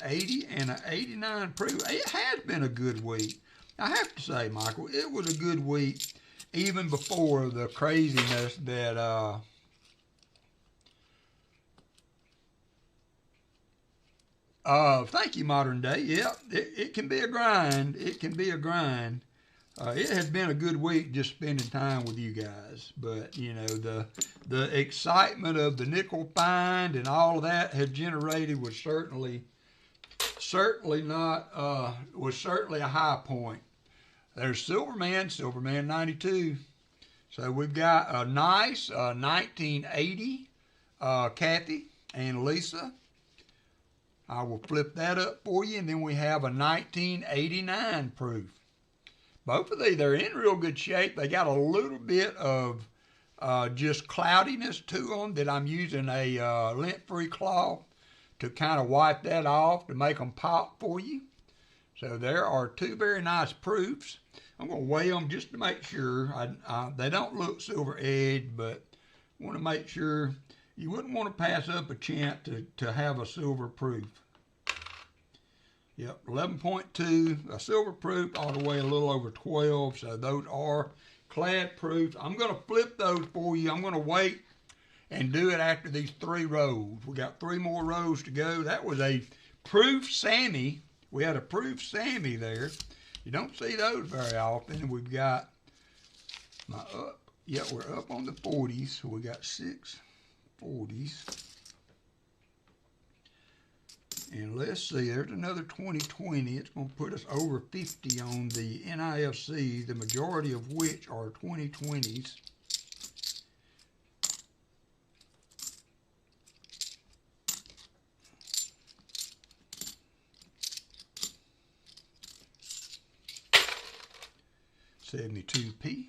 A: 80 and an 89 proof. It has been a good week. I have to say, Michael, it was a good week, even before the craziness that thank you, Modern Day. Yeah, it can be a grind. It can be a grind. It has been a good week just spending time with you guys. But, you know, the excitement of the nickel find and all of that has generated was certainly a high point. There's Silverman 92. So we've got a nice 1980 Kathy and Lisa. I will flip that up for you, and then we have a 1989 proof. Both of these, they're in real good shape. They got a little bit of just cloudiness to them that I'm using a lint-free cloth to kind of wipe that off to make them pop for you. So there are two very nice proofs. I'm going to weigh them just to make sure. They don't look silver edged, but I want to make sure. You wouldn't want to pass up a chance to have a silver proof. Yep, 11.2, a silver proof, all the way a little over 12. So those are clad proofs. I'm going to flip those for you. I'm going to wait and do it after these 3 rows. We got 3 more rows to go. That was a proof Sammy. We had a proof Sammy there. You don't see those very often. We've got we're up on the 40s. So we got 6 40s. And let's see, there's another 2020. It's going to put us over 50 on the NIFC, the majority of which are 2020s. $72p.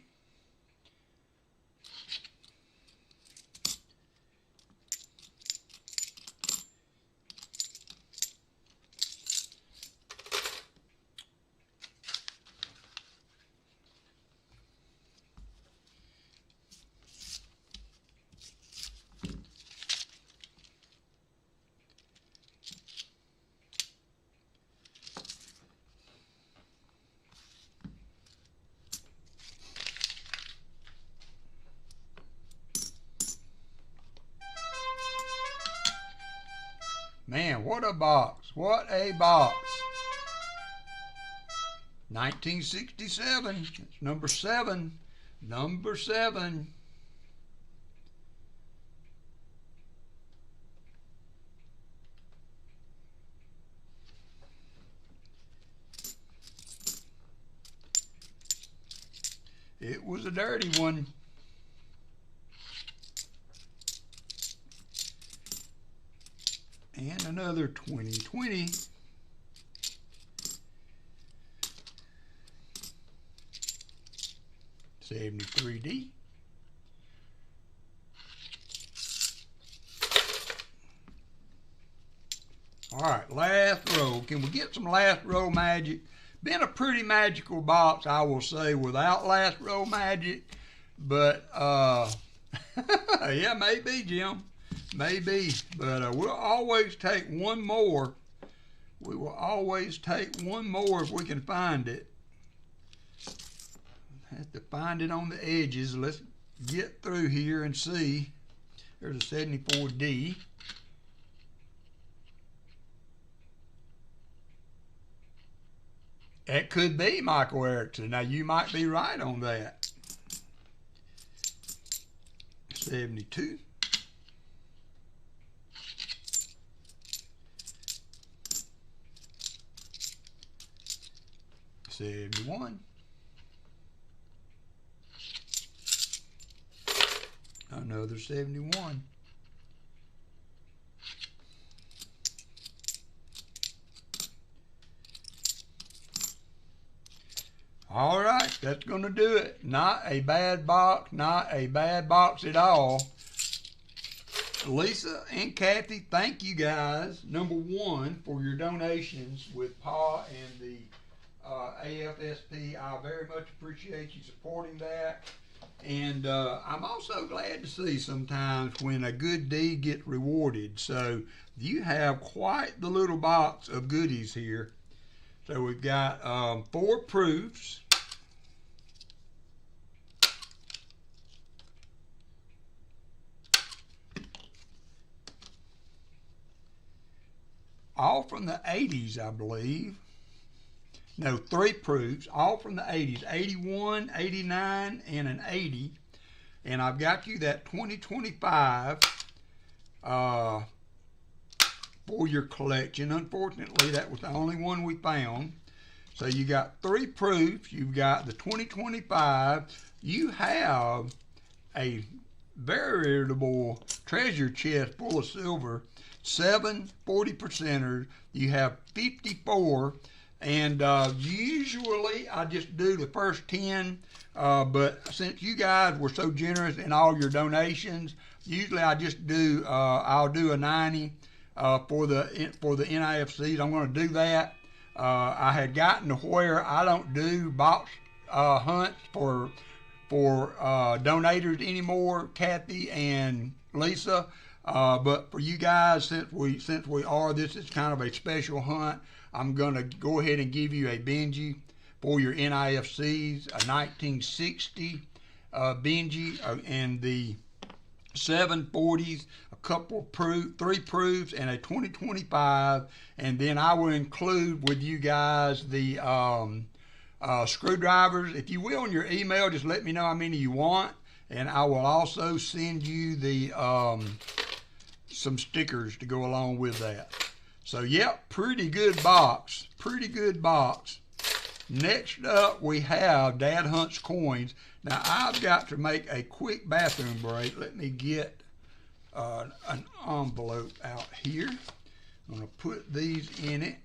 A: Man, what a box. What a box. 1967. It's number 7. Number 7. It was a dirty one. And another 2020. $73D. All right, last row. Can we get some last row magic? Been a pretty magical box, I will say, without last row magic. But, yeah, maybe, Jim. Maybe. But we'll always take one more. We will always take one more if we can find it. find it on the edges. Let's get through here and see. There's a 74D. It could be Michael Erickson. Now, you might be right on that. 72. 71. Another 71. All right, that's going to do it. Not a bad box, not a bad box at all. Lisa and Kathy, thank you guys, number one, for your donations with Pa and the AFSP. I very much appreciate you supporting that. And I'm also glad to see sometimes when a good deed gets rewarded. So you have quite the little box of goodies here. So we've got 4 proofs. All from the 80s, I believe. No, 3 proofs, all from the 80s, 81, 89, and an 80. And I've got you that 2025 for your collection. Unfortunately, that was the only one we found. So you got 3 proofs. You've got the 2025. You have a veritable treasure chest full of silver. 7 40%ers. You have 54. And usually I just do the first 10, but since you guys were so generous in all your donations, usually I just do I'll do a 90 for the NIFCs. I'm going to do that. I had gotten to where I don't do box hunts for donators anymore, Kathy and Lisa. But for you guys, since we are, this is kind of a special hunt. I'm going to go ahead and give you a Benji for your NIFCs, a 1960 Benji, and the 740s, a couple of 3 proofs, and a 2025. And then I will include with you guys the screwdrivers. If you will, in your email, just let me know how many you want, and I will also send you the some stickers to go along with that. So, yep, pretty good box. Pretty good box. Next up, we have Dad Hunts coins. Now, I've got to make a quick bathroom break. Let me get an envelope out here. I'm going to put these in it.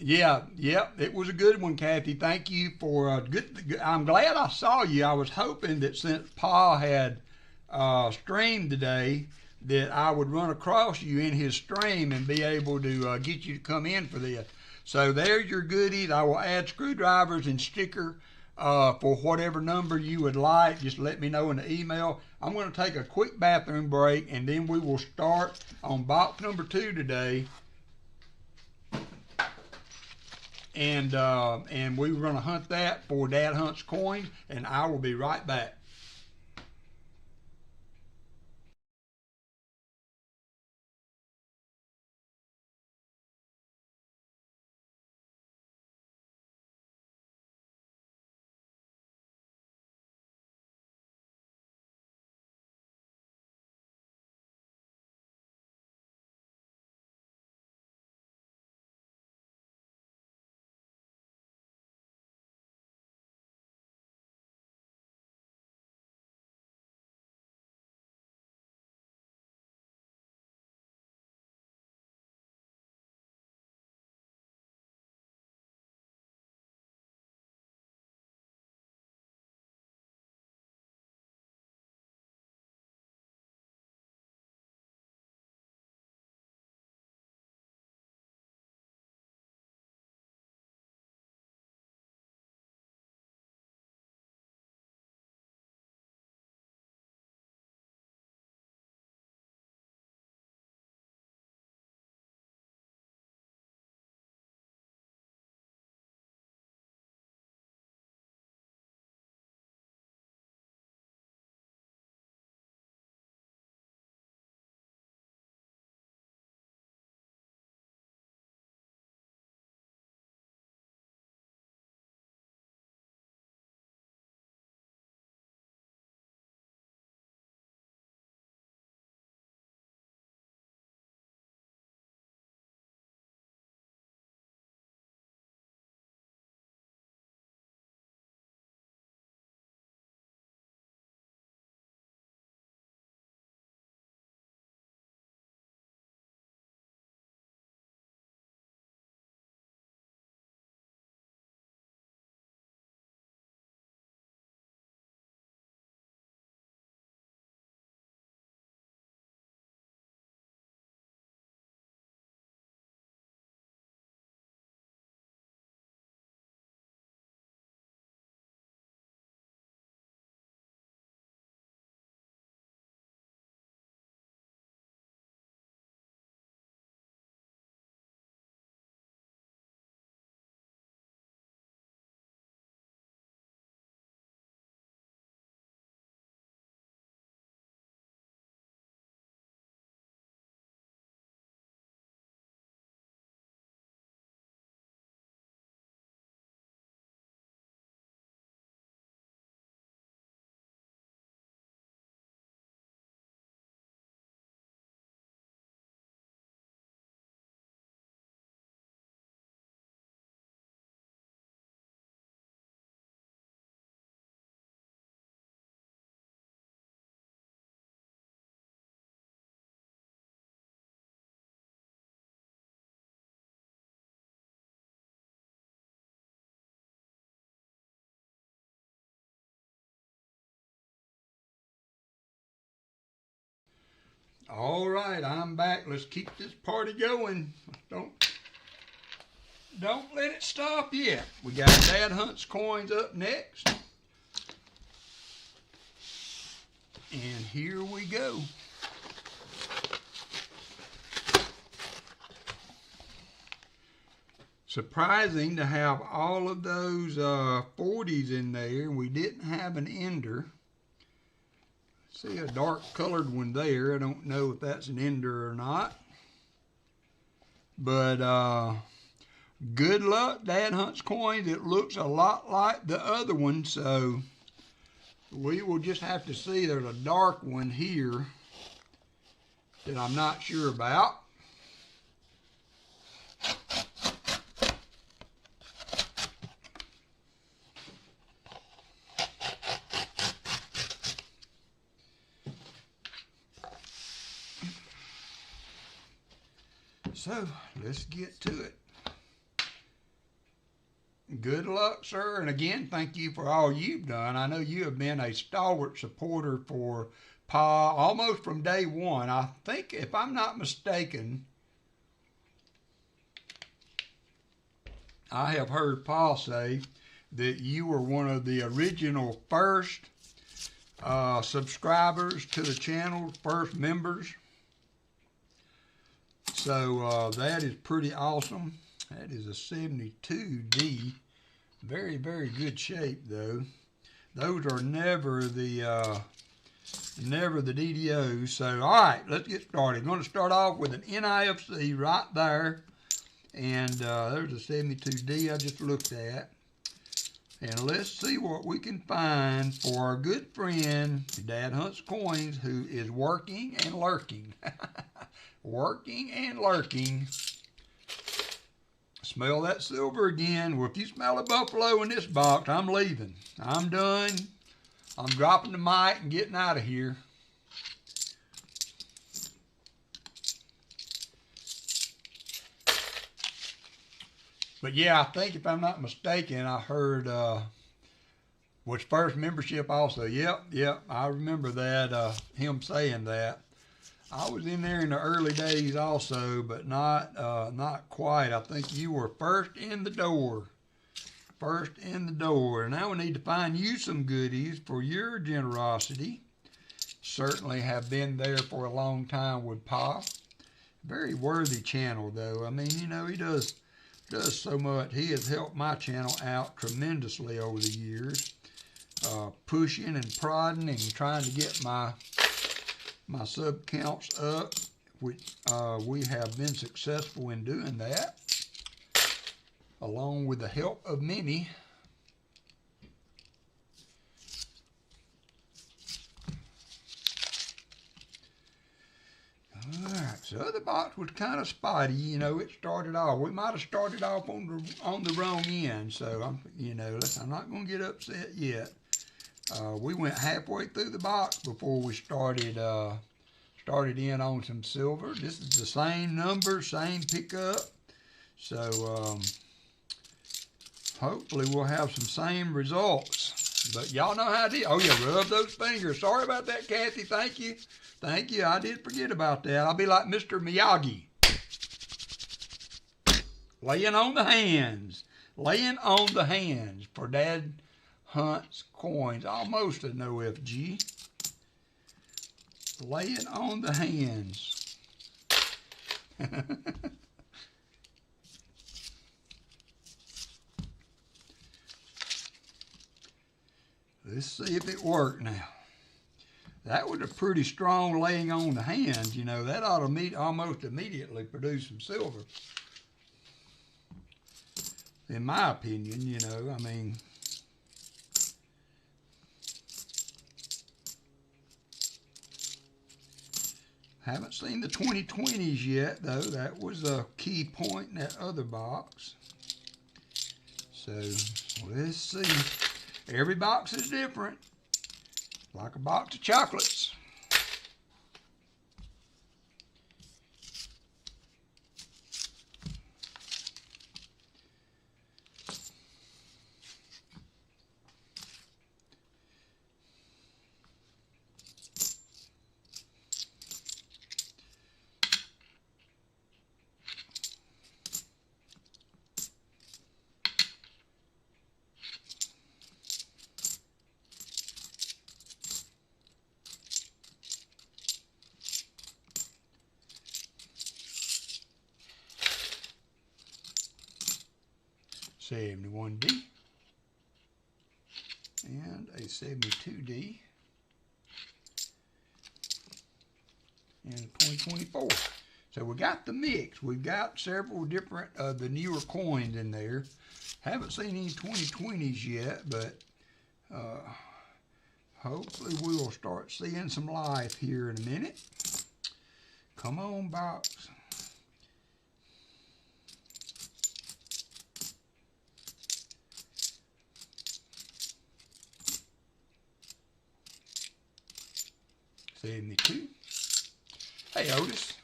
A: Yeah, it was a good one, Kathy. Thank you for good. I'm glad I saw you. I was hoping that since Pa had streamed today, that I would run across you in his stream and be able to get you to come in for this. So there's your goodies. I will add screwdrivers and sticker for whatever number you would like. Just let me know in the email. I'm going to take a quick bathroom break, and then we will start on box number 2 today. And we were going to hunt that for Dad Hunts coins, and I will be right back. All right, I'm back. Let's keep this party going. Don't let it stop yet. We got Dad Hunt's coins up next. And here we go. Surprising to have all of those 40s in there. We didn't have an ender. See a dark colored one there. I don't know if that's an ender or not. But good luck, Dad Hunt's coins. It looks a lot like the other one, so we will just have to see. There's a dark one here that I'm not sure about. So, let's get to it. Good luck, sir. And again, thank you for all you've done. I know you have been a stalwart supporter for Pa almost from day one. I think, if I'm not mistaken, I have heard Pa say that you were one of the original first subscribers to the channel, first members. So that is pretty awesome. That is a 72D. Very, very good shape though. Those are never the DDOs. So all right, let's get started. I'm going to start off with an NIFC right there. And there's a 72D I just looked at. And let's see what we can find for our good friend, Dad Hunt's Coins, who is working and lurking. Working and lurking. Smell that silver again. Well, if you smell a buffalo in this box, I'm leaving. I'm done. I'm dropping the mic and getting out of here. But yeah, I think if I'm not mistaken, I heard was first membership also. Yep, I remember that, him saying that. I was in there in the early days also, but not quite. I think you were first in the door. First in the door. Now we need to find you some goodies for your generosity. Certainly have been there for a long time with Pa. Very worthy channel though. I mean, you know, he does so much. He has helped my channel out tremendously over the years. Pushing and prodding and trying to get my sub counts up, which we have been successful in doing that, along with the help of many. Alright, so the other box was kind of spotty, you know. It started off, we might have started off on the wrong end, so I'm not going to get upset yet. We went halfway through the box before we started in on some silver. This is the same number, same pickup. So hopefully we'll have some same results. But y'all know how to do. Oh yeah, rub those fingers. Sorry about that, Kathy. Thank you. Thank you. I did forget about that. I'll be like Mr. Miyagi. Laying on the hands. Laying on the hands for Dad Hunt's Coins. Almost a no FG. Laying on the hands. Let's see if it worked now. That was a pretty strong laying on the hands. You know, that ought to almost immediately produce some silver. In my opinion, you know, I mean. Haven't seen the 2020s yet, though. That was a key point in that other box. So, let's see. Every box is different. Like a box of chocolates. 71D, and a 72D, and 2024. So we got the mix. We've got several different of the newer coins in there. Haven't seen any 2020s yet, but hopefully we will start seeing some life here in a minute. Come on, box. $72. Hey, Otis.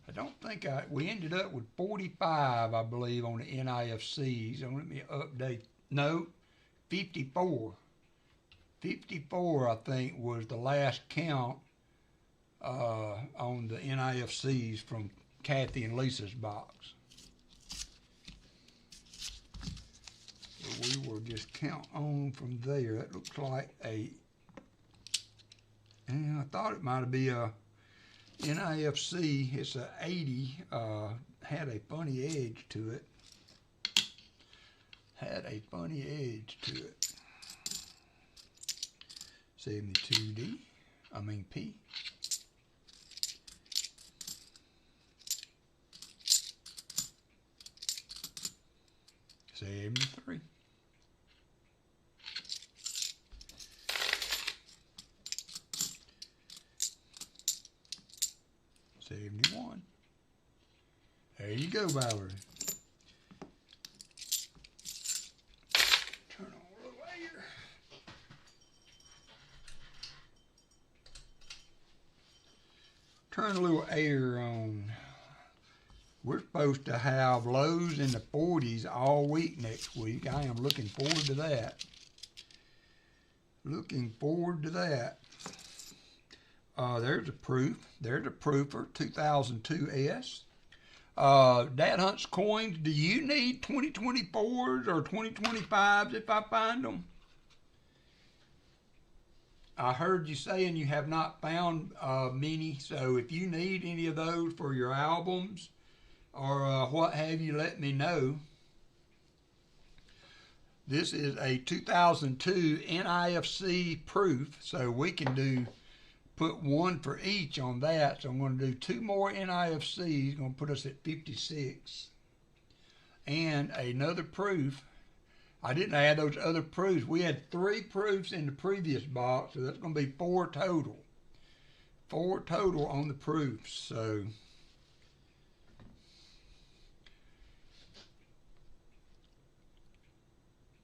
A: I don't think we ended up with 45, I believe, on the NIFCs. So let me update. No, 54. 54, I think, was the last count on the NIFCs from Kathy and Lisa's box. So we will just count on from there. That looks like and I thought it might be a NIFC. It's a 80. Had a funny edge to it. P. 73. 71. There you go, Valerie. Turn on a little air. Turn a little air on. We're supposed to have lows in the 40s all week next week. I am looking forward to that. There's a proof. There's a proofer, 2002S. Dad Hunt's coins, do you need 2024s or 2025s if I find them? I heard you saying you have not found many, so if you need any of those for your albums or what have you, let me know. This is a 2002 NIFC proof, so we can put one for each on that. So I'm going to do 2 more NIFCs, going to put us at 56. And another proof. I didn't add those other proofs. We had 3 proofs in the previous box, so that's going to be 4 total. 4 total on the proofs. So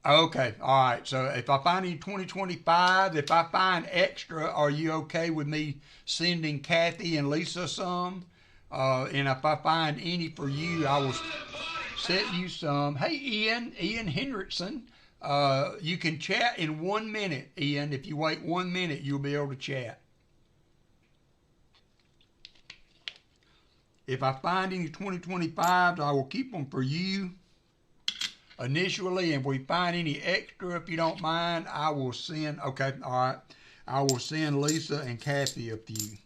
A: okay, all right. So if I find any 2025, if I find extra, are you okay with me sending Kathy and Lisa some? And if I find any for you, I will set you some. Hey, Ian Hendrickson, you can chat in 1 minute, Ian. If you wait 1 minute, you'll be able to chat. If I find any 2025s, I will keep them for you initially, and if we find any extra, if you don't mind, I will send, okay, all right, I will send Lisa and Kathy a few.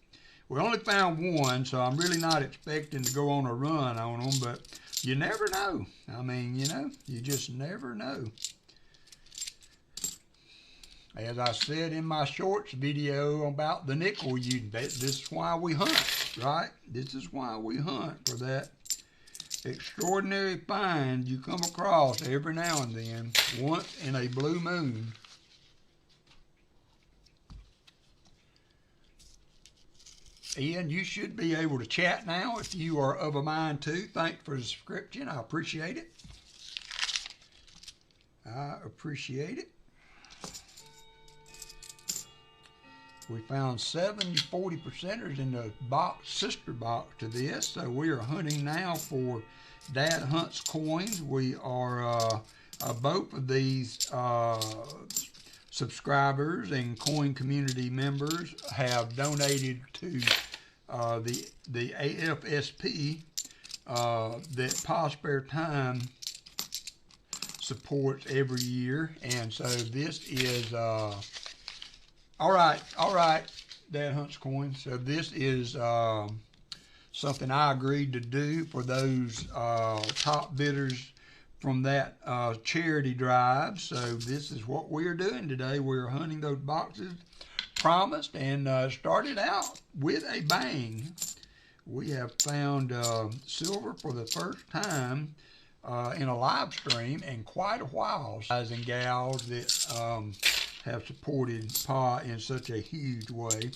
A: We only found 1, so I'm really not expecting to go on a run on them, but you never know. I mean, you know, you just never know. As I said in my shorts video about the nickel, this is why we hunt, right? This is why we hunt, for that extraordinary find you come across every now and then, once in a blue moon. Ian, you should be able to chat now if you are of a mind to. Thanks for the subscription. I appreciate it. We found 7 40%ers in the box, sister box to this, so we are hunting now for Dad Hunt's coins. We are both of these subscribers and coin community members have donated to the AFSP, that Pause Spare Time supports every year. And so this is, all right, Dad Hunt's Coin. So this is something I agreed to do for those top bidders from that charity drive. So this is what we're doing today. We're hunting those boxes promised, and started out with a bang. We have found silver for the first time in a live stream in quite a while. Guys and gals that have supported Pa in such a huge way.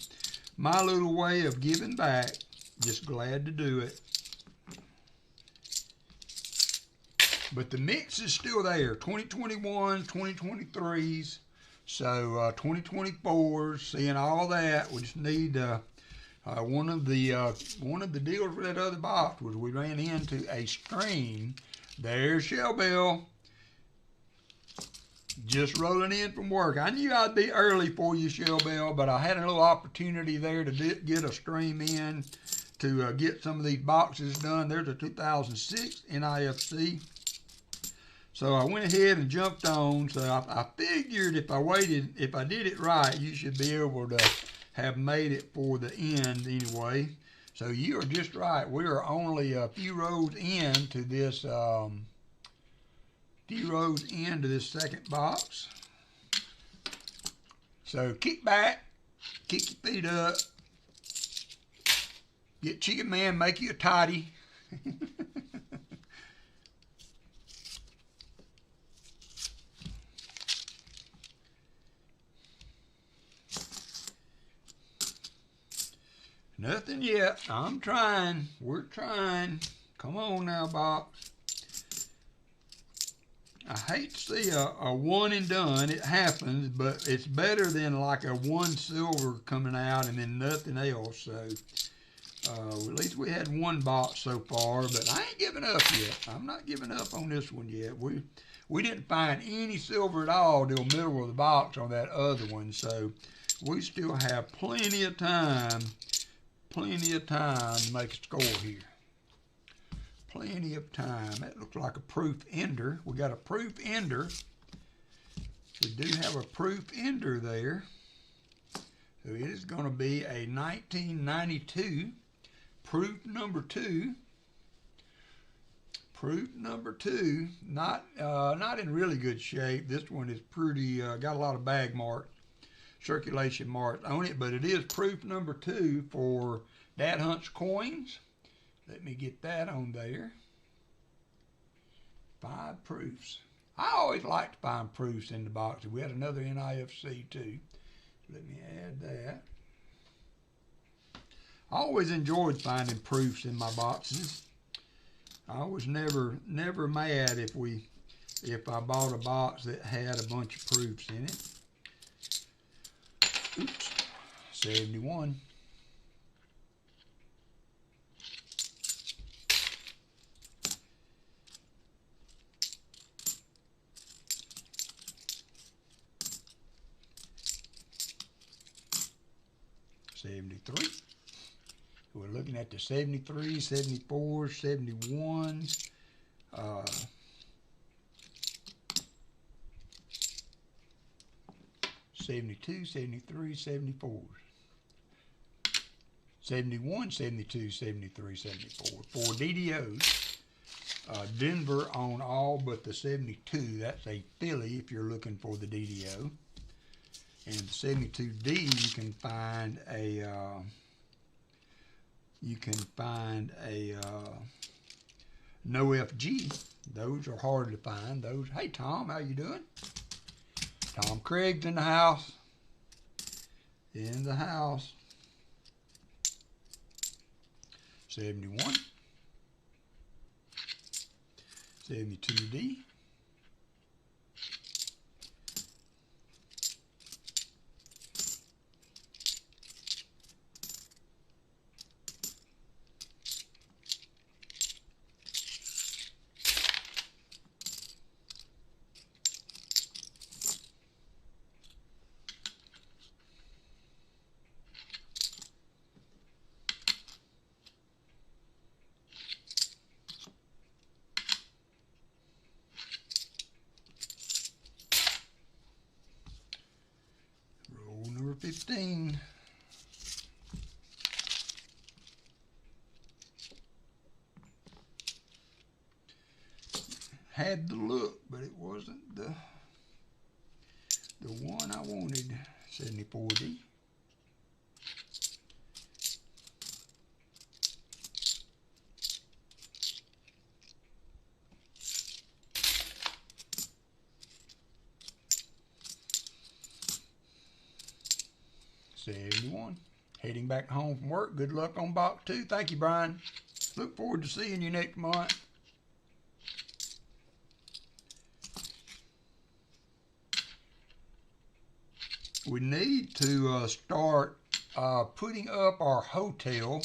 A: My little way of giving back, just glad to do it. But the mix is still there, 2021s, 2023s, so 2024s, seeing all that. We just need one of the deals with that other box was we ran into a stream. There's Shell Bell, just rolling in from work. I knew I'd be early for you, Shell Bell, but I had a little opportunity there to get a stream in to get some of these boxes done. There's a 2006 NIFC. So I went ahead and jumped on. So I figured if I did it right, you should be able to have made it for the end anyway. So you are just right. We are only a few rows into this, second box. So kick back, kick your feet up, get Chicken Man, make you a toddy. Nothing yet. I'm trying. We're trying. Come on now, box. I hate to see a one and done. It happens, but it's better than like a one silver coming out and then nothing else. So at least we had one box so far, but I ain't giving up yet. I'm not giving up on this one yet. We didn't find any silver at all till middle of the box on that other one, so we still have plenty of time to make a score here. Plenty of time. That looks like a proof ender. We got a proof ender. We do have a proof ender there. So it is going to be a 1992 proof number 2. Proof number 2. Not in really good shape. This one is pretty, got a lot of bag marks, circulation marks on it, but it is proof number 2 for Dad Hunt's Coins. Let me get that on there. 5 proofs. I always like to find proofs in the boxes. We had another NIFC too. Let me add that. I always enjoyed finding proofs in my boxes. I was never mad if I bought a box that had a bunch of proofs in it. Oops, 71. We're looking at the 73, 74, 71, 72, 73, 74, 71, 72, 73, 74. 4 DDOs. Denver on all but the 72. That's a Philly if you're looking for the DDO. And the 72D, you can find a no FG. Those are hard to find. Those. Hey Tom, how you doing? Tom Craig's in the house. In the house. 71. 72D. 15. Had the look, but it wasn't the one I wanted. 74D. $71. Heading back home from work. Good luck on box 2. Thank you, Brian. Look forward to seeing you next month. We need to start putting up our hotel.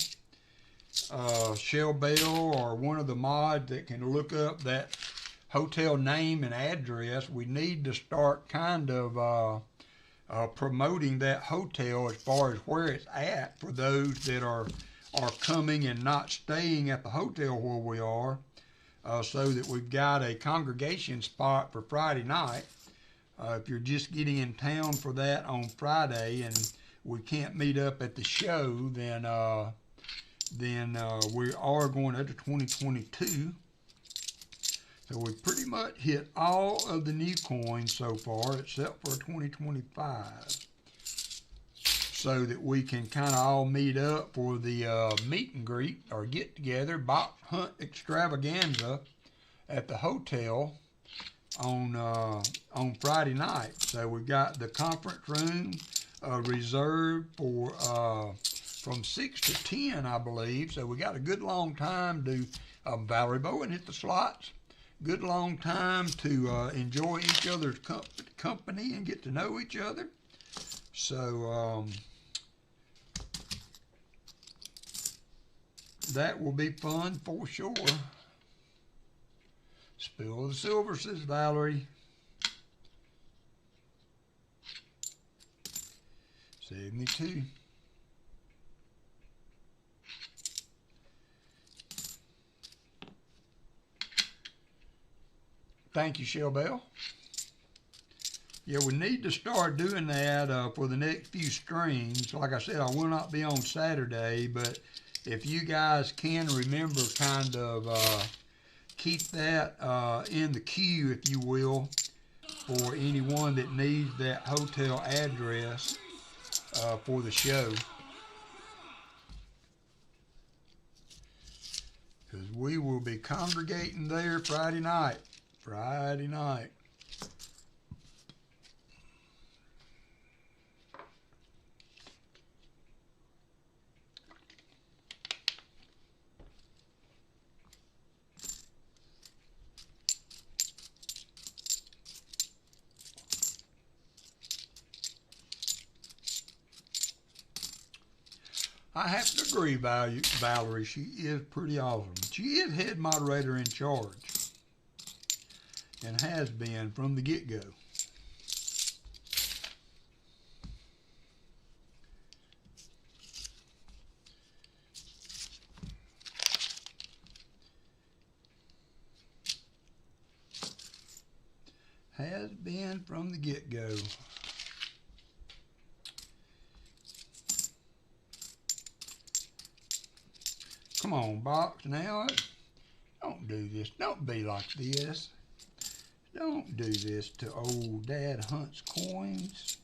A: Shell Bell or one of the mods that can look up that hotel name and address. We need to start kind of promoting that hotel as far as where it's at for those that are coming and not staying at the hotel where we are, so that we've got a congregation spot for Friday night. If you're just getting in town for that on Friday and we can't meet up at the show, then we are going up to 2022. So we pretty much hit all of the new coins so far except for 2025. So that we can kind of all meet up for the meet and greet or get together box hunt extravaganza at the hotel on Friday night. So we've got the conference room reserved for from 6 to 10, I believe. So we got a good long time to Valerie Bowen hit the slots. Good long time to enjoy each other's company and get to know each other. So that will be fun for sure. Spill of the silver, says Valerie. 72. Thank you, Shell Bell. Yeah, we need to start doing that for the next few streams. Like I said, I will not be on Saturday, but if you guys can remember, kind of keep that in the queue, if you will, for anyone that needs that hotel address for the show. Because we will be congregating there Friday night. Friday night. I have to agree, Valerie. She is pretty awesome. She is head moderator in charge and has been from the get-go. Has been from the get-go. Come on, box, now. Don't do this. Don't be like this. Don't do this to old Dad Hunt's coins.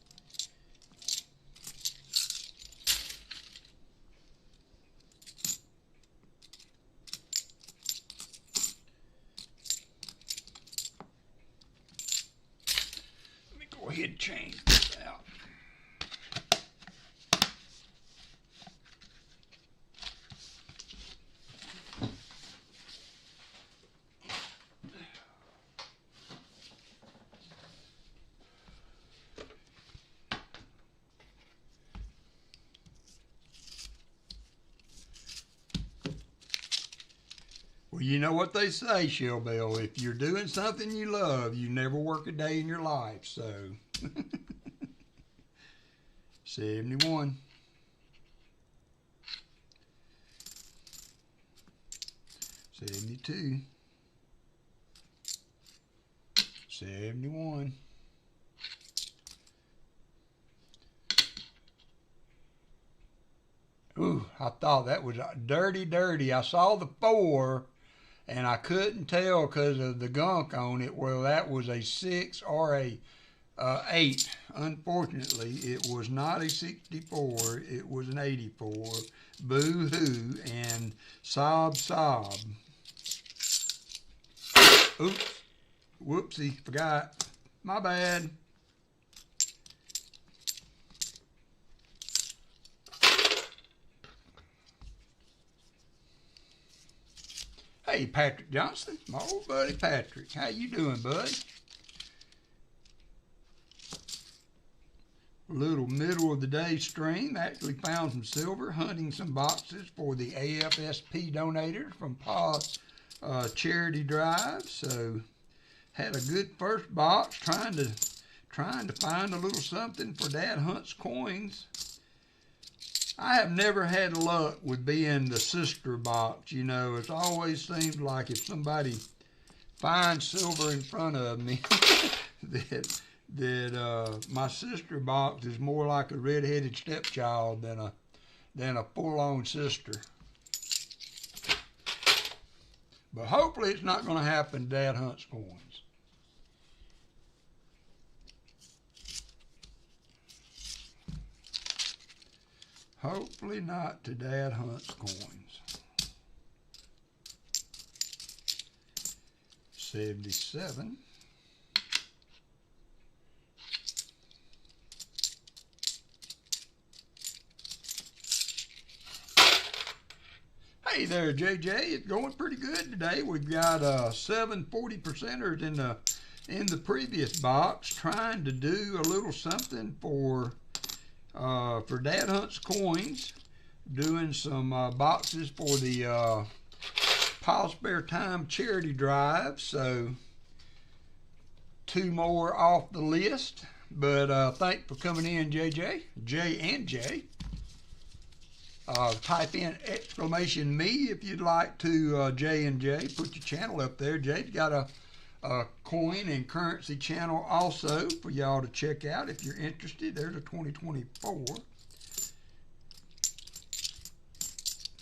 A: Let me go ahead and change this out. Well, you know what they say, Shell Bell. If you're doing something you love, you never work a day in your life. So, 71. 72. 71. Ooh, I thought that was dirty. I saw the 4, and I couldn't tell because of the gunk on it whether that was a 6 or a 8. Unfortunately, it was not a 64. It was an 84. Boo-hoo and sob. Oops. Whoopsie. Forgot. My bad. Hey, Patrick Johnson, my old buddy Patrick. How you doing, bud? Little middle of the day stream. Actually found some silver, hunting some boxes for the AFSP donators from Pa's charity drive. So had a good first box, trying to find a little something for Dad Hunt's coins. I have never had luck with being the sister box. You know, it always seems like if somebody finds silver in front of me, that my sister box is more like a red-headed stepchild than a full-on sister. But hopefully it's not going to happen to Dad Hunt's coins. Hopefully not to Dad Hunt's coins. 77. Hey there, JJ. It's going pretty good today. We've got 7 40%ers in the previous box, trying to do a little something for Dad Hunt's coins, doing some boxes for the Paul Spare Time charity drive. So 2 more off the list, but thanks for coming in, JJ, J and J. Type in !me if you'd like to, J and J. Put your channel up there. Jay's got a coin and currency channel also for y'all to check out if you're interested. There's a 2024.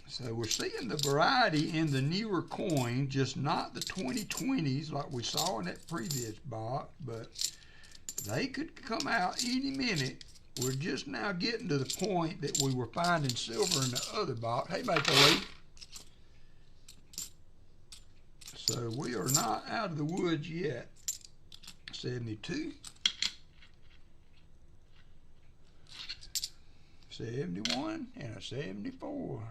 A: So we're seeing the variety in the newer coin, just not the 2020s like we saw in that previous box, but they could come out any minute. We're just now getting to the point that we were finding silver in the other box. Hey, Maple Lee. So we are not out of the woods yet. 72. 71 and a 74.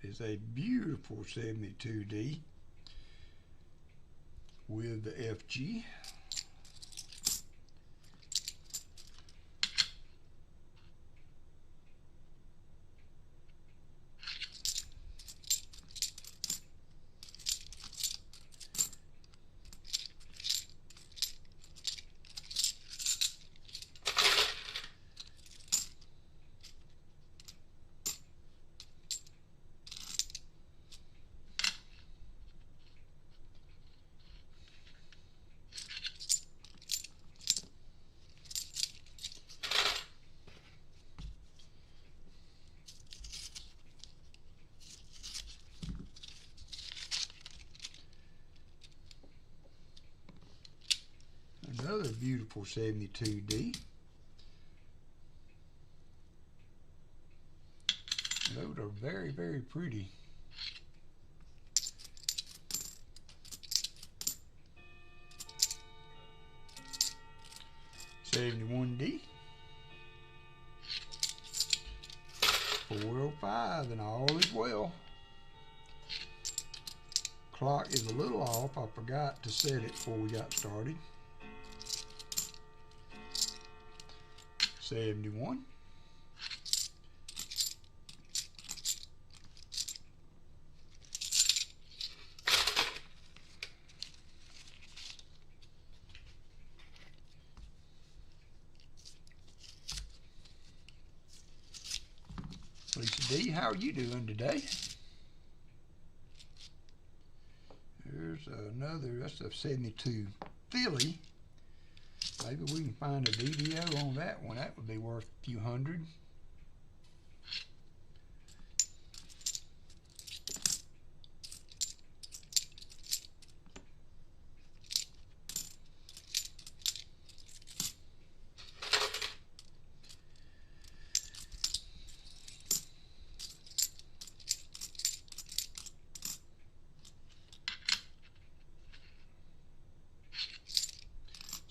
A: Is a beautiful 72D with the FG. Another beautiful 72D. Those are very, very pretty. $71D. 405 and all is well. Clock is a little off. I forgot to set it before we got started. 71. Dee, how are you doing today? There's another, that's a 72 Philly. Maybe we can find a DDO on that one. That would be worth a few hundred.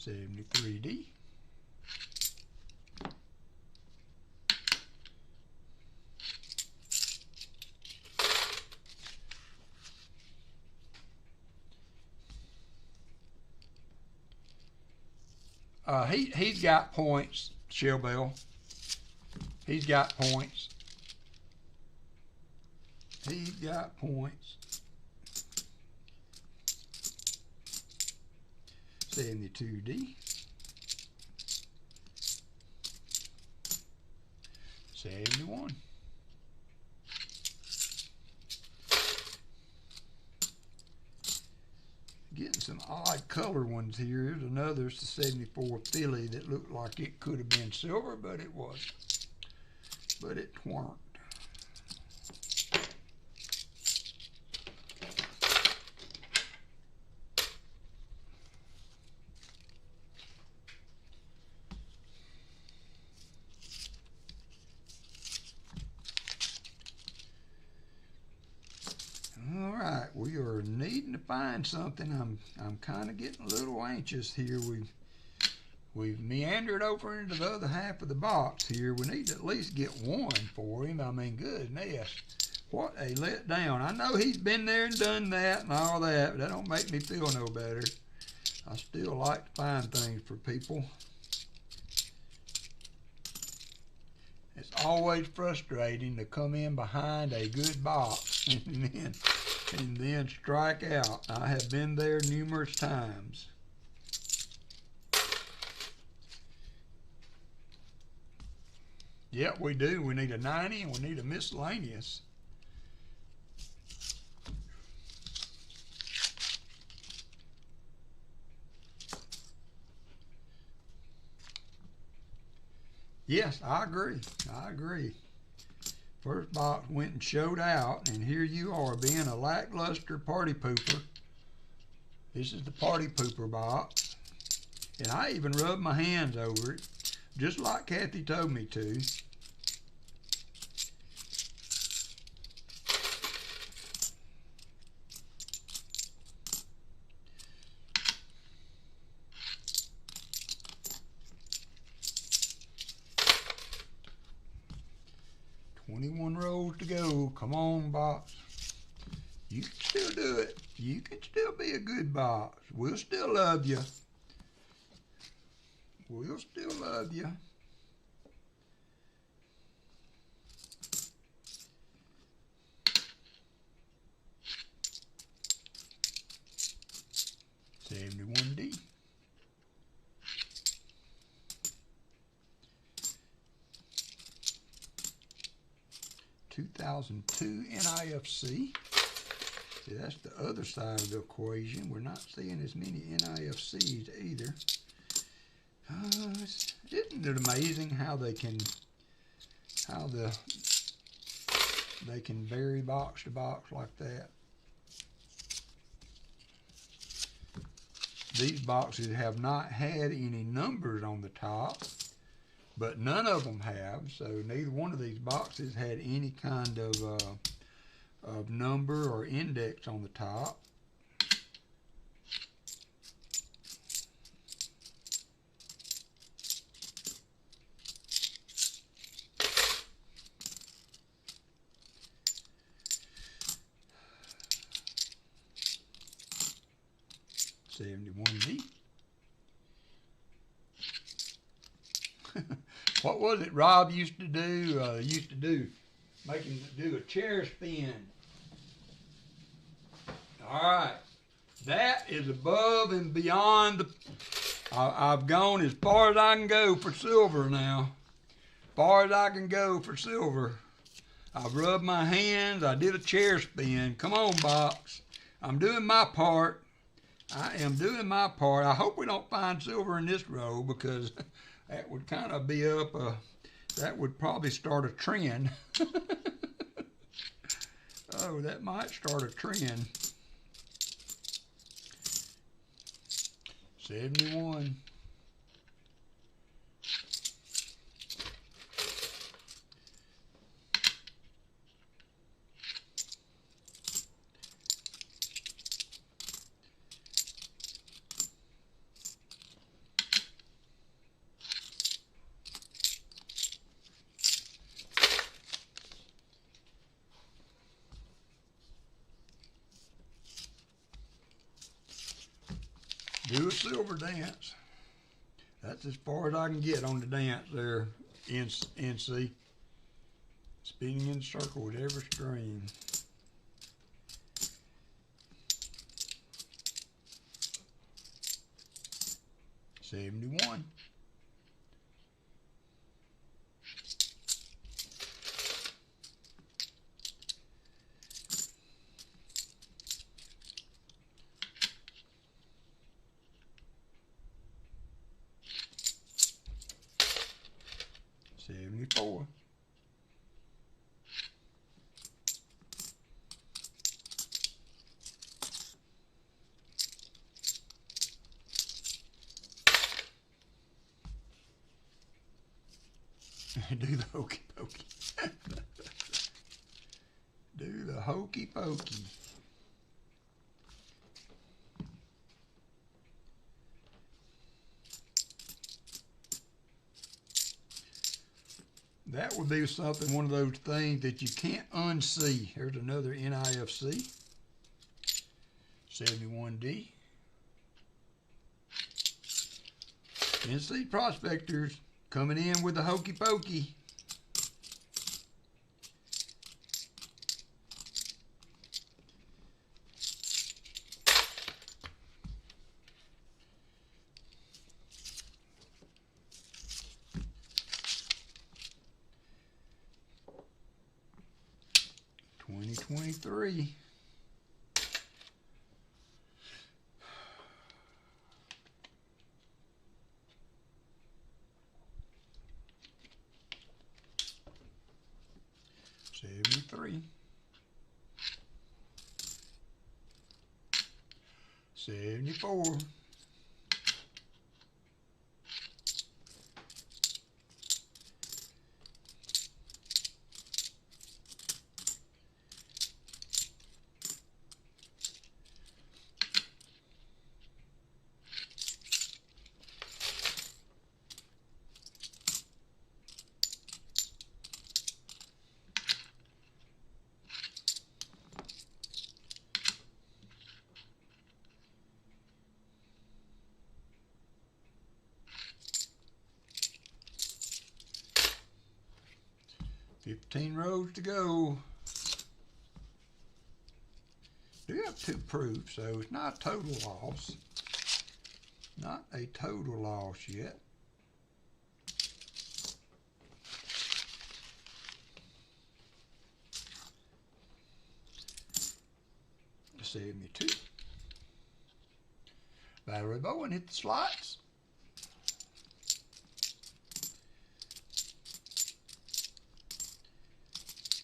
A: $73D. He's got points, Shellbell. He's got points. He's got points. 72D. 71. Getting some odd color ones here. Here's another, it's the 74 Philly that looked like it could have been silver, but it wasn't. But it weren't. We are needing to find something. I'm kind of getting a little anxious here. We've meandered over into the other half of the box here. We need to at least get one for him. I mean, goodness, what a letdown. I know he's been there and done that and all that, but that don't make me feel no better. I still like to find things for people. It's always frustrating to come in behind a good box and then strike out. I have been there numerous times. Yep, we do. We need a 90 and we need a miscellaneous. Yes, I agree. I agree. First box went and showed out, and here you are being a lackluster party pooper. This is the party pooper box. And I even rubbed my hands over it, just like Kathy told me to. Rows to go. Come on, box. You can still do it. You can still be a good box. We'll still love you. We'll still love you. $71D. 2002 NIFC. See, that's the other side of the equation. We're not seeing as many NIFCs either. Isn't it amazing how they can vary box to box like that? These boxes have not had any numbers on the top, but none of them have, so neither one of these boxes had any kind of number or index on the top. $71D. What was it Rob used to do? Make him do a chair spin. All right, that is above and beyond I've gone as far as I can go for silver now. Far as I can go for silver. I rubbed my hands. I did a chair spin. Come on, box. I'm doing my part. I am doing my part. I hope we don't find silver in this row because that would kind of be up that would probably start a trend. Oh, that might start a trend. 71. Do a silver dance. That's as far as I can get on the dance there, NC. Spinning in a circle with every string. $71. $74. Do the hokey pokey. Do the hokey pokey. That would be something, one of those things that you can't unsee. Here's another NIFC. 71D. NC prospectors coming in with the hokey pokey. $20.23. $73. $74. $15 rows to go. Do have 2 proofs, so it's not a total loss. Not a total loss yet. $72. Battery bow and hit the slots.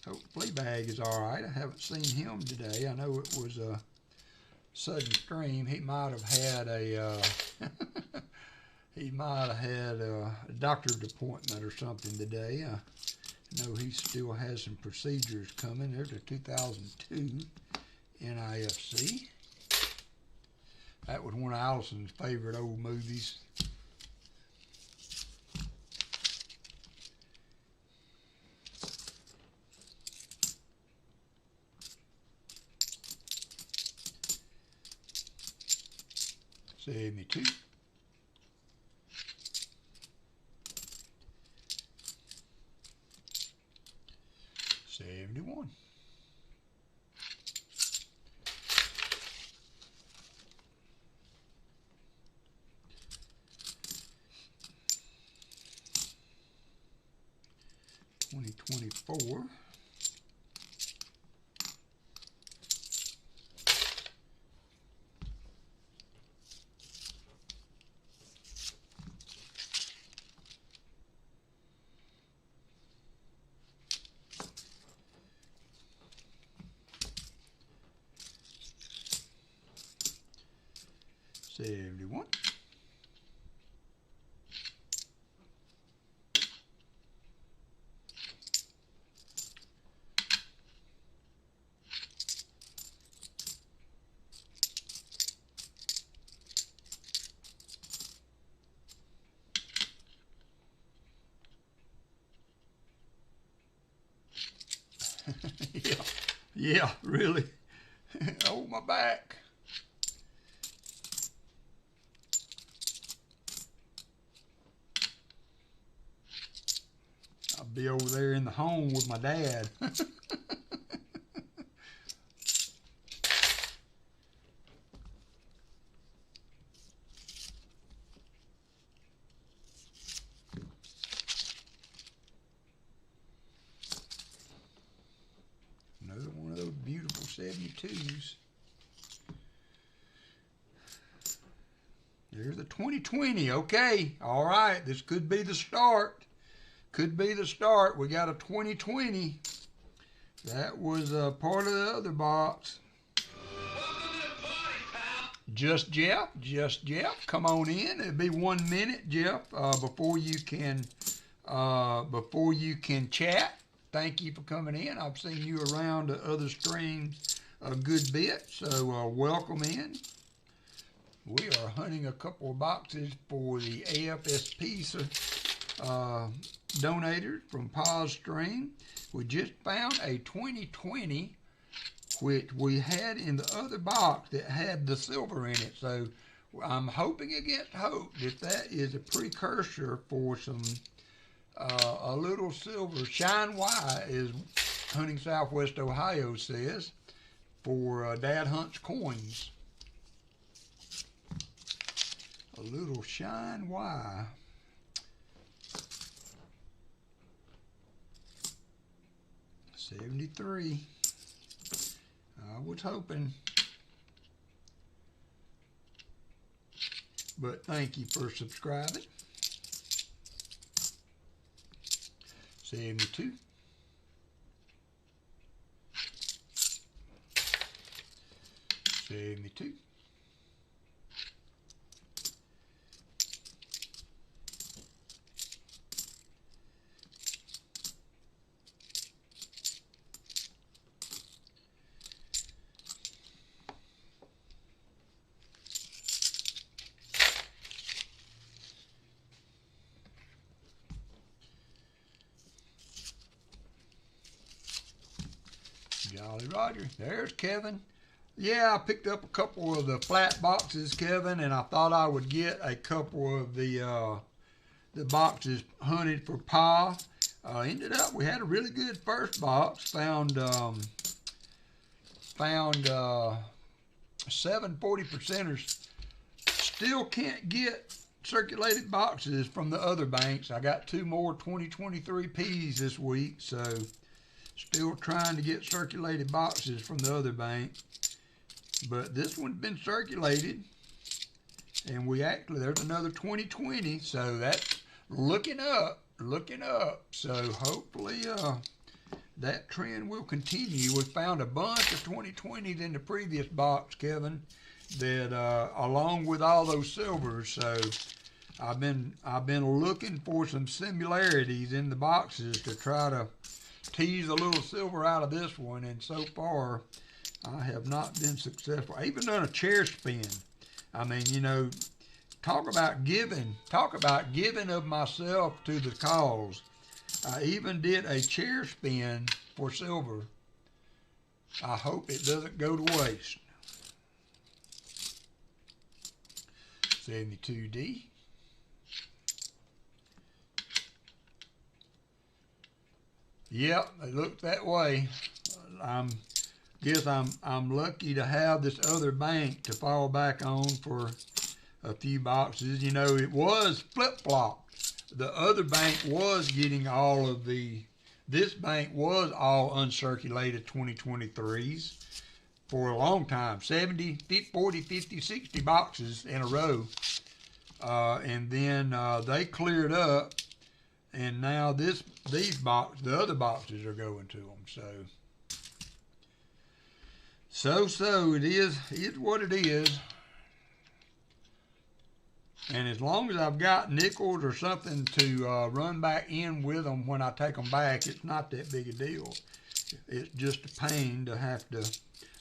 A: Hope Fleabag is all right. I haven't seen him today. I know it was a sudden stream. He might have had a doctor's appointment or something today. I know he still has some procedures coming. There's a 2002 NIFC. That was one of Allison's favorite old movies. $72. $71. $20.24. 71. Yeah, really. Oh, my back. I'll be over there in the home with my dad. Another one of those beautiful 72s. There's the 2020. Okay, all right. This could be the start. Could be the start. We got a 2020. That was part of the other box.
C: Welcome to the party, pal.
A: Just Jeff. Come on in. It'll be 1 minute, Jeff, before you can chat. Thank you for coming in. I've seen you around the other streams a good bit, so welcome in. We are hunting a couple of boxes for the AFSP donators from Pa's Stream. We just found a 2020, which we had in the other box that had the silver in it. So I'm hoping against hope that is a precursor for some a little silver. Shine White is Hunting Southwest Ohio says for Dad Hunts coins. A little Shine White. $73. I was hoping. But thank you for subscribing. 72. 72. Jolly Roger. There's Kevin. Yeah, I picked up a couple of the flat boxes, Kevin, and I thought I would get a couple of the boxes hunted for Pa. Ended up, we had a really good first box. Found 7 40%ers. Still can't get circulated boxes from the other banks. I got 2 more 2023 Ps this week, so still trying to get circulated boxes from the other bank. But this one's been circulated. And there's another 2020. So that's looking up. So hopefully that trend will continue. We found a bunch of 2020s in the previous box, Kevin, that along with all those silvers. So I've been looking for some similarities in the boxes to try to tease a little silver out of this one, and so far I have not been successful. I even done a chair spin. I mean, you know, talk about giving of myself to the cause. I even did a chair spin for silver. I hope it doesn't go to waste. 72D. Yep, it looks that way. Guess I'm lucky to have this other bank to fall back on for a few boxes. You know, it was flip-flopped. The other bank was getting all of this bank was all uncirculated 2023s for a long time. 70, 40, 50, 60 boxes in a row. And then they cleared up. And now the other boxes are going to them. So it is what it is. And as long as I've got nickels or something to run back in with them when I take them back, it's not that big a deal. It's just a pain to have to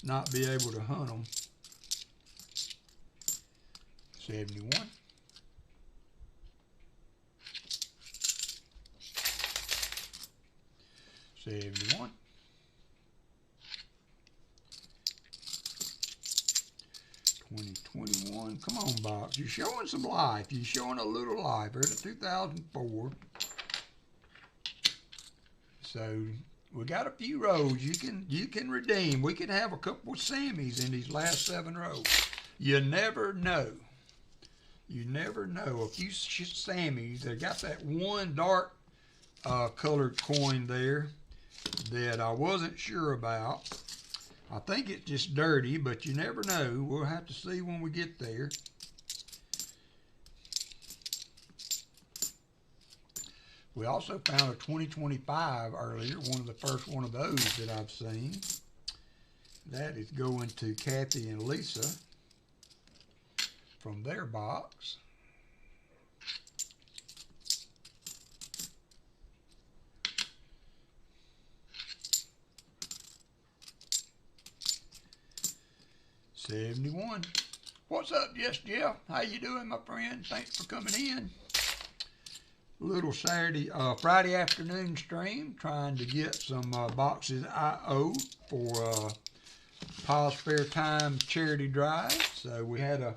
A: not be able to hunt them. 71. $71. $20.21. Come on, box. You're showing some life. You're showing a little life. There's a 2004. So we got a few rows you can redeem. We can have a couple of Sammys in these last 7 rows. You never know. You never know. A few Sammys. They got that one dark colored coin there that I wasn't sure about. I think it's just dirty, but you never know. We'll have to see when we get there. We also found a 2025 earlier, one of the first one of those that I've seen. That is going to Kathy and Lisa from their box. $71. What's up, Yes Jeff? How you doing, my friend? Thanks for coming in. Little Friday afternoon stream, trying to get some boxes I owe for Paul's Spare Time charity drive. So we had a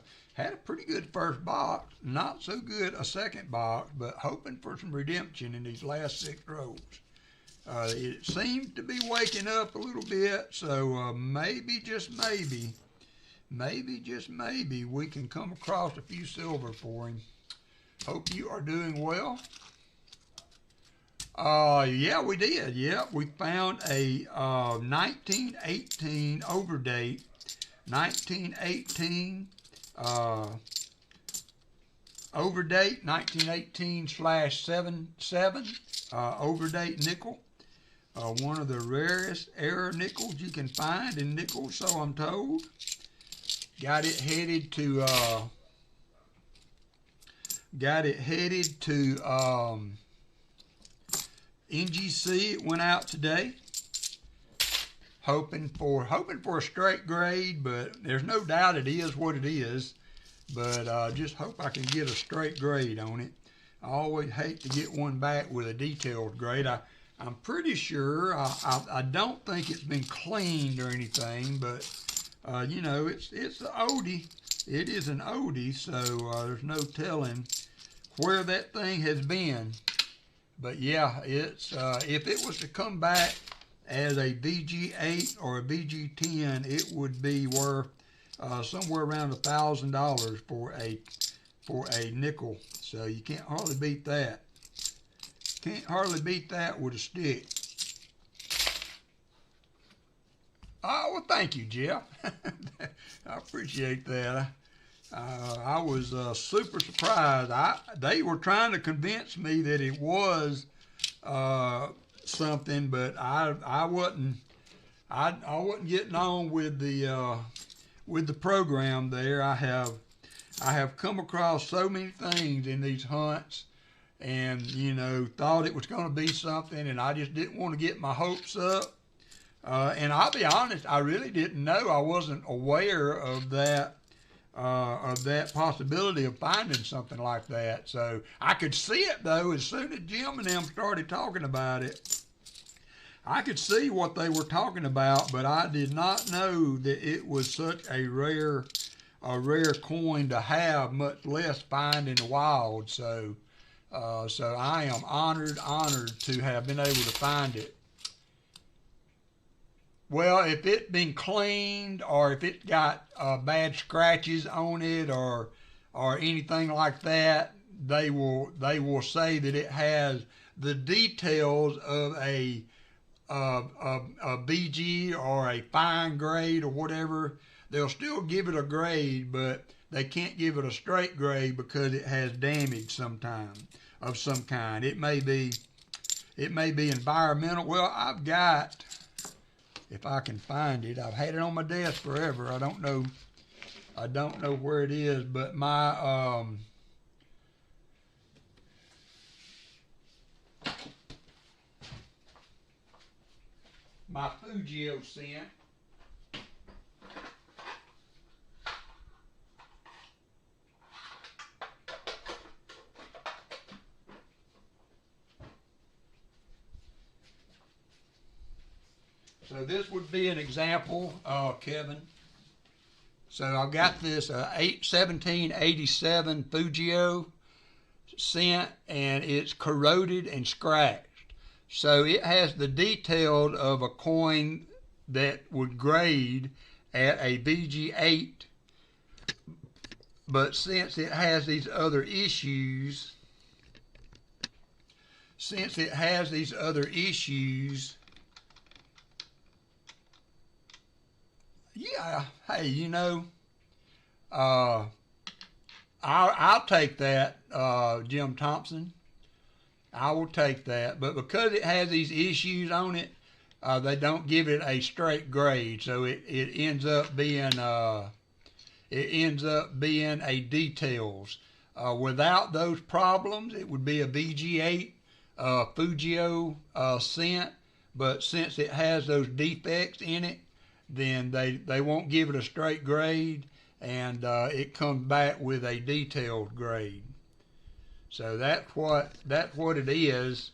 A: pretty good first box, not so good a second box, but hoping for some redemption in these last 6 rows. It seems to be waking up a little bit, so maybe, just maybe, we can come across a few silver for him. Hope you are doing well. Yeah, we did. Yeah, we found a 1918 overdate, 1918 overdate, 1918/77 overdate nickel. One of the rarest error nickels you can find in nickels, so I'm told. Got it headed to NGC. It went out today. Hoping for a straight grade, but there's no doubt it is what it is. But just hope I can get a straight grade on it. I always hate to get one back with a detailed grade. I'm pretty sure, I don't think it's been cleaned or anything, but you know, it's an oldie. It is an oldie, so there's no telling where that thing has been. But yeah, it's if it was to come back as a VG8 or a VG10, it would be worth somewhere around $1,000 for a nickel. So you can't hardly beat that. Can't hardly beat that with a stick. Oh, well, thank you, Jeff. I appreciate that. I was super surprised. They were trying to convince me that it was something, but I wasn't getting on with the program there. I have come across so many things in these hunts, and you know, thought it was going to be something, and I just didn't want to get my hopes up. And I'll be honest, I really didn't know. I wasn't aware of that possibility of finding something like that. So I could see it though. As soon as Jim and them started talking about it, I could see what they were talking about, but I did not know that it was such a rare coin to have, much less find in the wild. So I am honored to have been able to find it. Well, if it been cleaned, or if it got bad scratches on it, or anything like that, they will say that it has the details of a BG or a fine grade or whatever. They'll still give it a grade, but they can't give it a straight grade because it has damage sometimes of some kind. It may be environmental. Well, I've got, if I can find it, I've had it on my desk forever. I don't know where it is, but my my Fugio scent. So this would be an example, Kevin. So I've got this 1787 Fugio scent, and it's corroded and scratched. So it has the detail of a coin that would grade at a BG8, but since it has these other issues, yeah, hey, you know, I'll take that, Jim Thompson. I will take that, but because it has these issues on it, they don't give it a straight grade, so it ends up being a details. Without those problems, it would be a BG8 Fugio scent, but since it has those defects in it, then they won't give it a straight grade, and it comes back with a detailed grade. So that's what it is.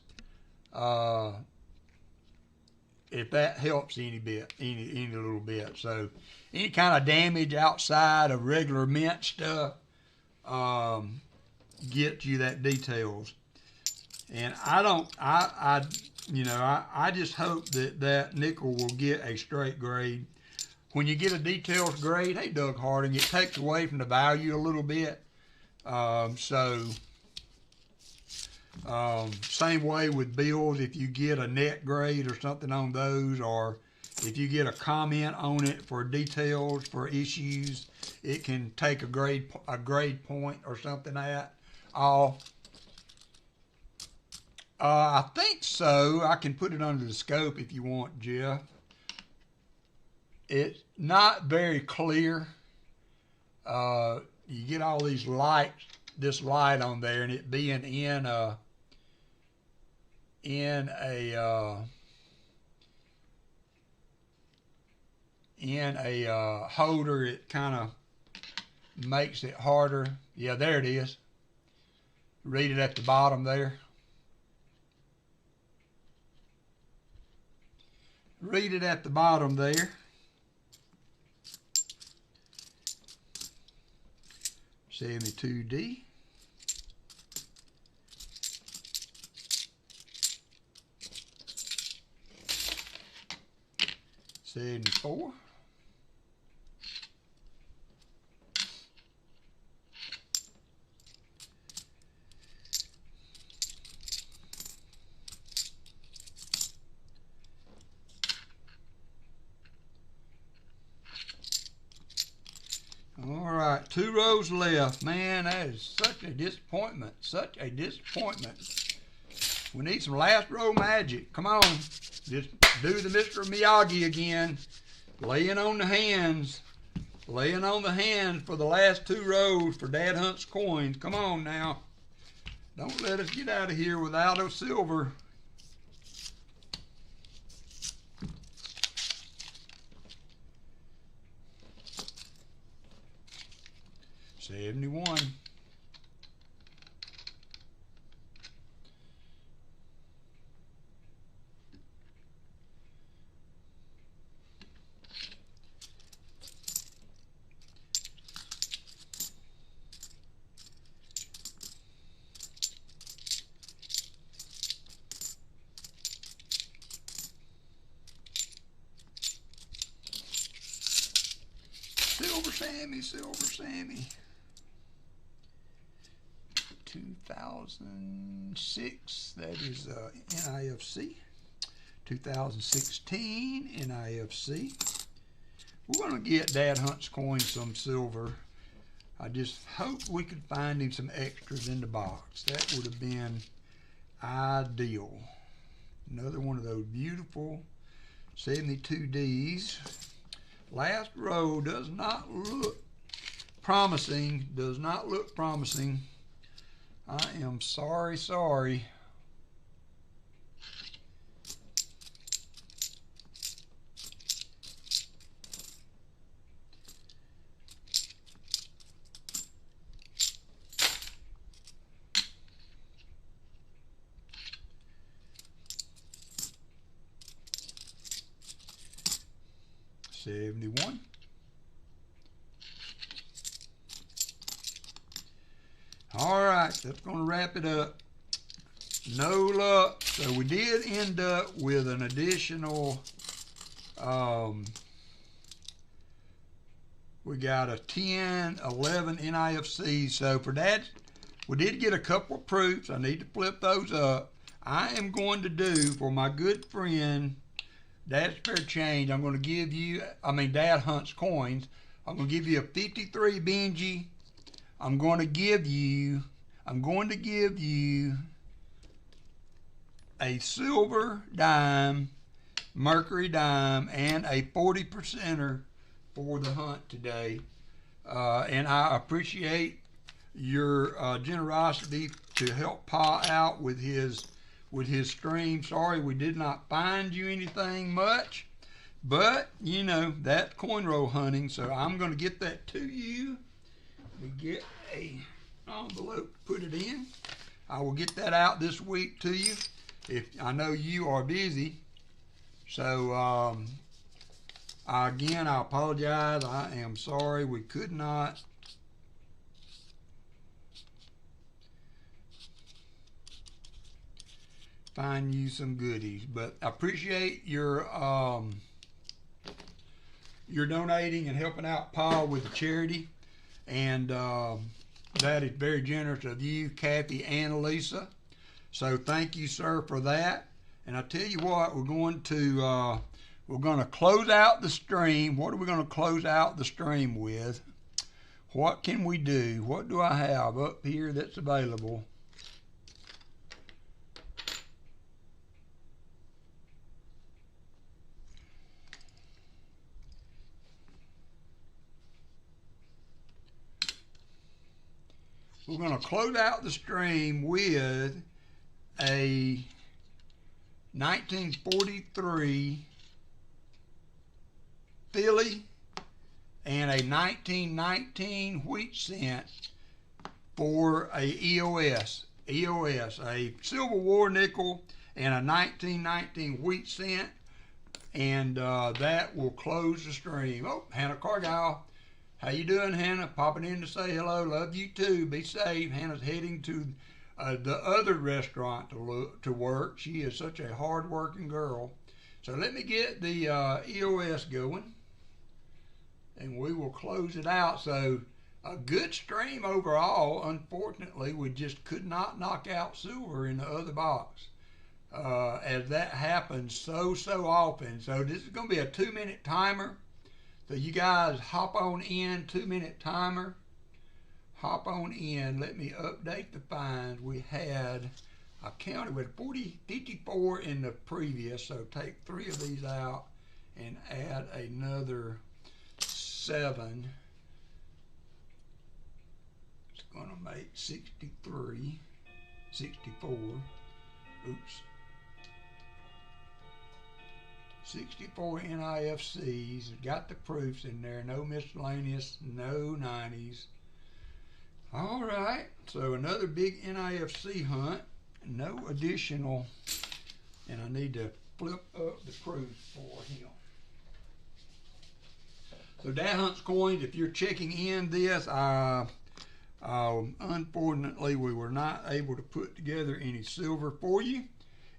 A: If that helps any little bit. So any kind of damage outside of regular mint stuff gets you that details. And I just hope that nickel will get a straight grade. When you get a details grade, hey Doug Harding, it takes away from the value a little bit. Same way with bills, if you get a net grade or something on those, or if you get a comment on it for details, for issues, it can take a grade point or something off. I think so. I can put it under the scope if you want, Jeff. It's not very clear. You get all these lights, this light on there, and it being in a holder, it kind of makes it harder. Yeah, there it is. Read it at the bottom there. Read it at the bottom there. $72D. $74. All right, 2 rows left. Man, that is such a disappointment. Such a disappointment. We need some last row magic. Come on. Just do the Mr. Miyagi again. Laying on the hands. Laying on the hands for the last 2 rows for Dad Hunt's coins. Come on now. Don't let us get out of here without a silver. $71. Silver Sammy. 2006, that is NIFC. 2016 NIFC. We're going to get Dad Hunt's coin some silver. I just hope we could find him some extras in the box. That would have been ideal. Another one of those beautiful 72Ds. Last row does not look promising. Does not look promising. I am sorry. 71. All right, that's going to wrap it up. No luck. So we did end up with an additional, we got a 10, 11 NIFCs. So for that, we did get a couple of proofs. I need to flip those up. I am going to do, for my good friend, Dad's Spare Change, I'm going to give you, Dad Hunts Coins, I'm going to give you a 53 Benji. I'm going to give you a silver dime, mercury dime, and a 40%er for the hunt today. And I appreciate your generosity to help Pa out with his stream. Sorry we did not find you anything much, but you know, that's coin roll hunting, so I'm going to get that to you. We get a envelope to put it in. I will get that out this week to you. If I know you are busy, so again, I apologize. I am sorry we could not find you some goodies, but I appreciate your donating and helping out Pa with the charity, and that is very generous of you, Kathy and Lisa. So thank you, sir, for that. And I tell you what, we're going to close out the stream. What are we going to close out the stream with? What can we do? What do I have up here that's available? We're going to close out the stream with a 1943 filly and a 1919 wheat cent for a EOS, a Civil War nickel and a 1919 wheat cent, and that will close the stream. Oh, Hannah Cargile. How you doing, Hannah? Popping in to say hello. Love you too. Be safe. Hannah's heading to the other restaurant to work. She is such a hard-working girl. So let me get the EOS going, and we will close it out. So a good stream overall. Unfortunately, we just could not knock out silver in the other box, as that happens so often. So this is going to be a 2-minute timer. So you guys hop on in, 2-minute timer. Hop on in. Let me update the finds. We had, I counted with 54 in the previous, so take 3 of these out and add another 7. It's going to make 63, 64. Oops. 64 NIFCs, got the proofs in there, no miscellaneous, no 90s. All right, so another big NIFC hunt, no additional, and I need to flip up the proofs for him. So Dad Hunts Coins, if you're checking in this, unfortunately we were not able to put together any silver for you.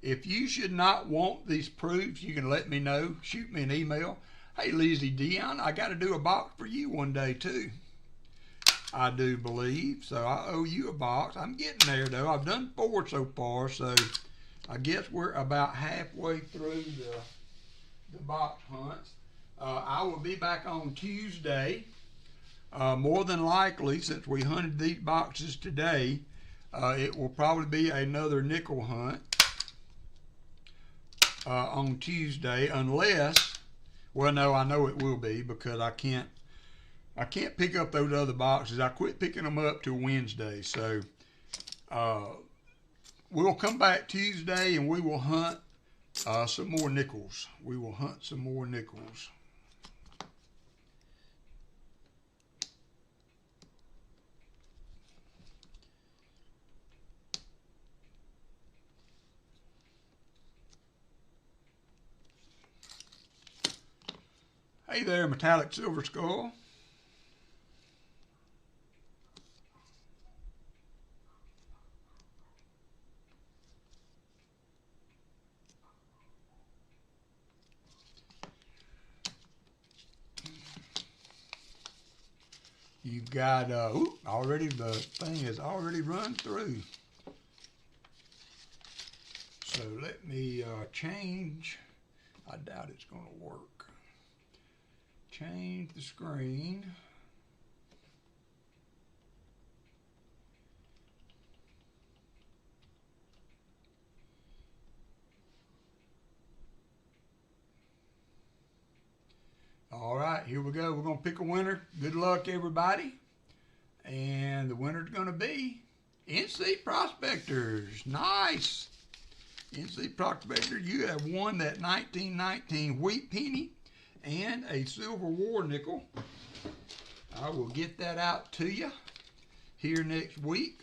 A: If you should not want these proofs, you can let me know. Shoot me an email. Hey, Lizzie Dion, I got to do a box for you one day, too. I do believe. So I owe you a box. I'm getting there, though. I've done 4 so far, so I guess we're about halfway through the box hunts. I will be back on Tuesday. More than likely, since we hunted these boxes today, it will probably be another nickel hunt. On Tuesday, unless, well, no, I know it will be because I can't pick up those other boxes. I quit picking them up till Wednesday, so we'll come back Tuesday and we will hunt some more nickels. We will hunt some more nickels. Hey there, Metallic Silver Skull. You've got, already the thing has already run through. So let me change. I doubt it's going to work. Change the screen. All right, here we go. We're going to pick a winner. Good luck, everybody. And the winner's going to be NC Prospectors. Nice. NC Prospector, you have won that 1919 wheat penny and a silver war nickel. I will get that out to you here next week.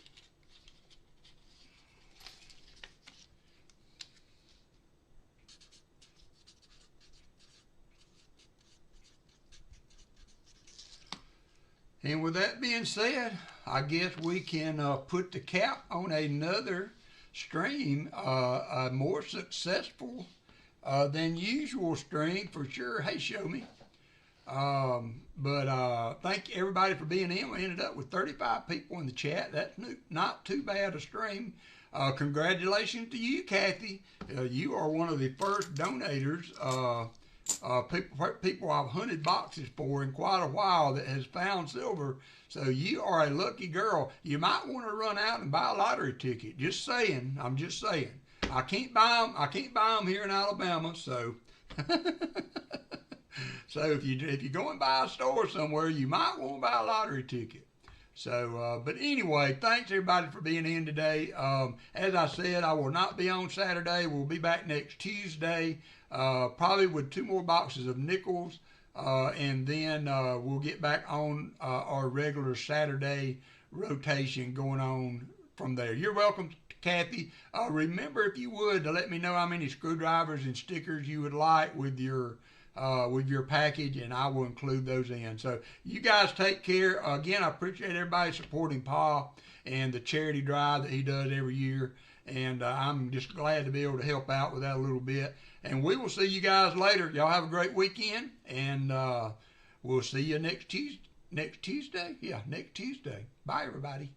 A: And with that being said, I guess we can put the cap on another stream, a more successful than usual stream for sure. Hey, show me. But thank everybody for being in. We ended up with 35 people in the chat. That's not too bad a stream. Congratulations to you, Kathy. You are one of the first donators. People I've hunted boxes for in quite a while that has found silver. So you are a lucky girl. You might want to run out and buy a lottery ticket. Just saying. I'm just saying. I can't buy them. I can't buy them here in Alabama. So, so if you go and buy a store somewhere, you might want to buy a lottery ticket. So, but anyway, thanks everybody for being in today. As I said, I will not be on Saturday. We'll be back next Tuesday, probably with 2 more boxes of nickels, and then we'll get back on our regular Saturday rotation going on from there. You're welcome, Kathy. Remember, if you would, to let me know how many screwdrivers and stickers you would like with your package, and I will include those in. So you guys take care. Again, I appreciate everybody supporting Pa and the charity drive that he does every year, and I'm just glad to be able to help out with that a little bit. And we will see you guys later. Y'all have a great weekend, and we'll see you next Tuesday. Yeah, next Tuesday. Bye, everybody.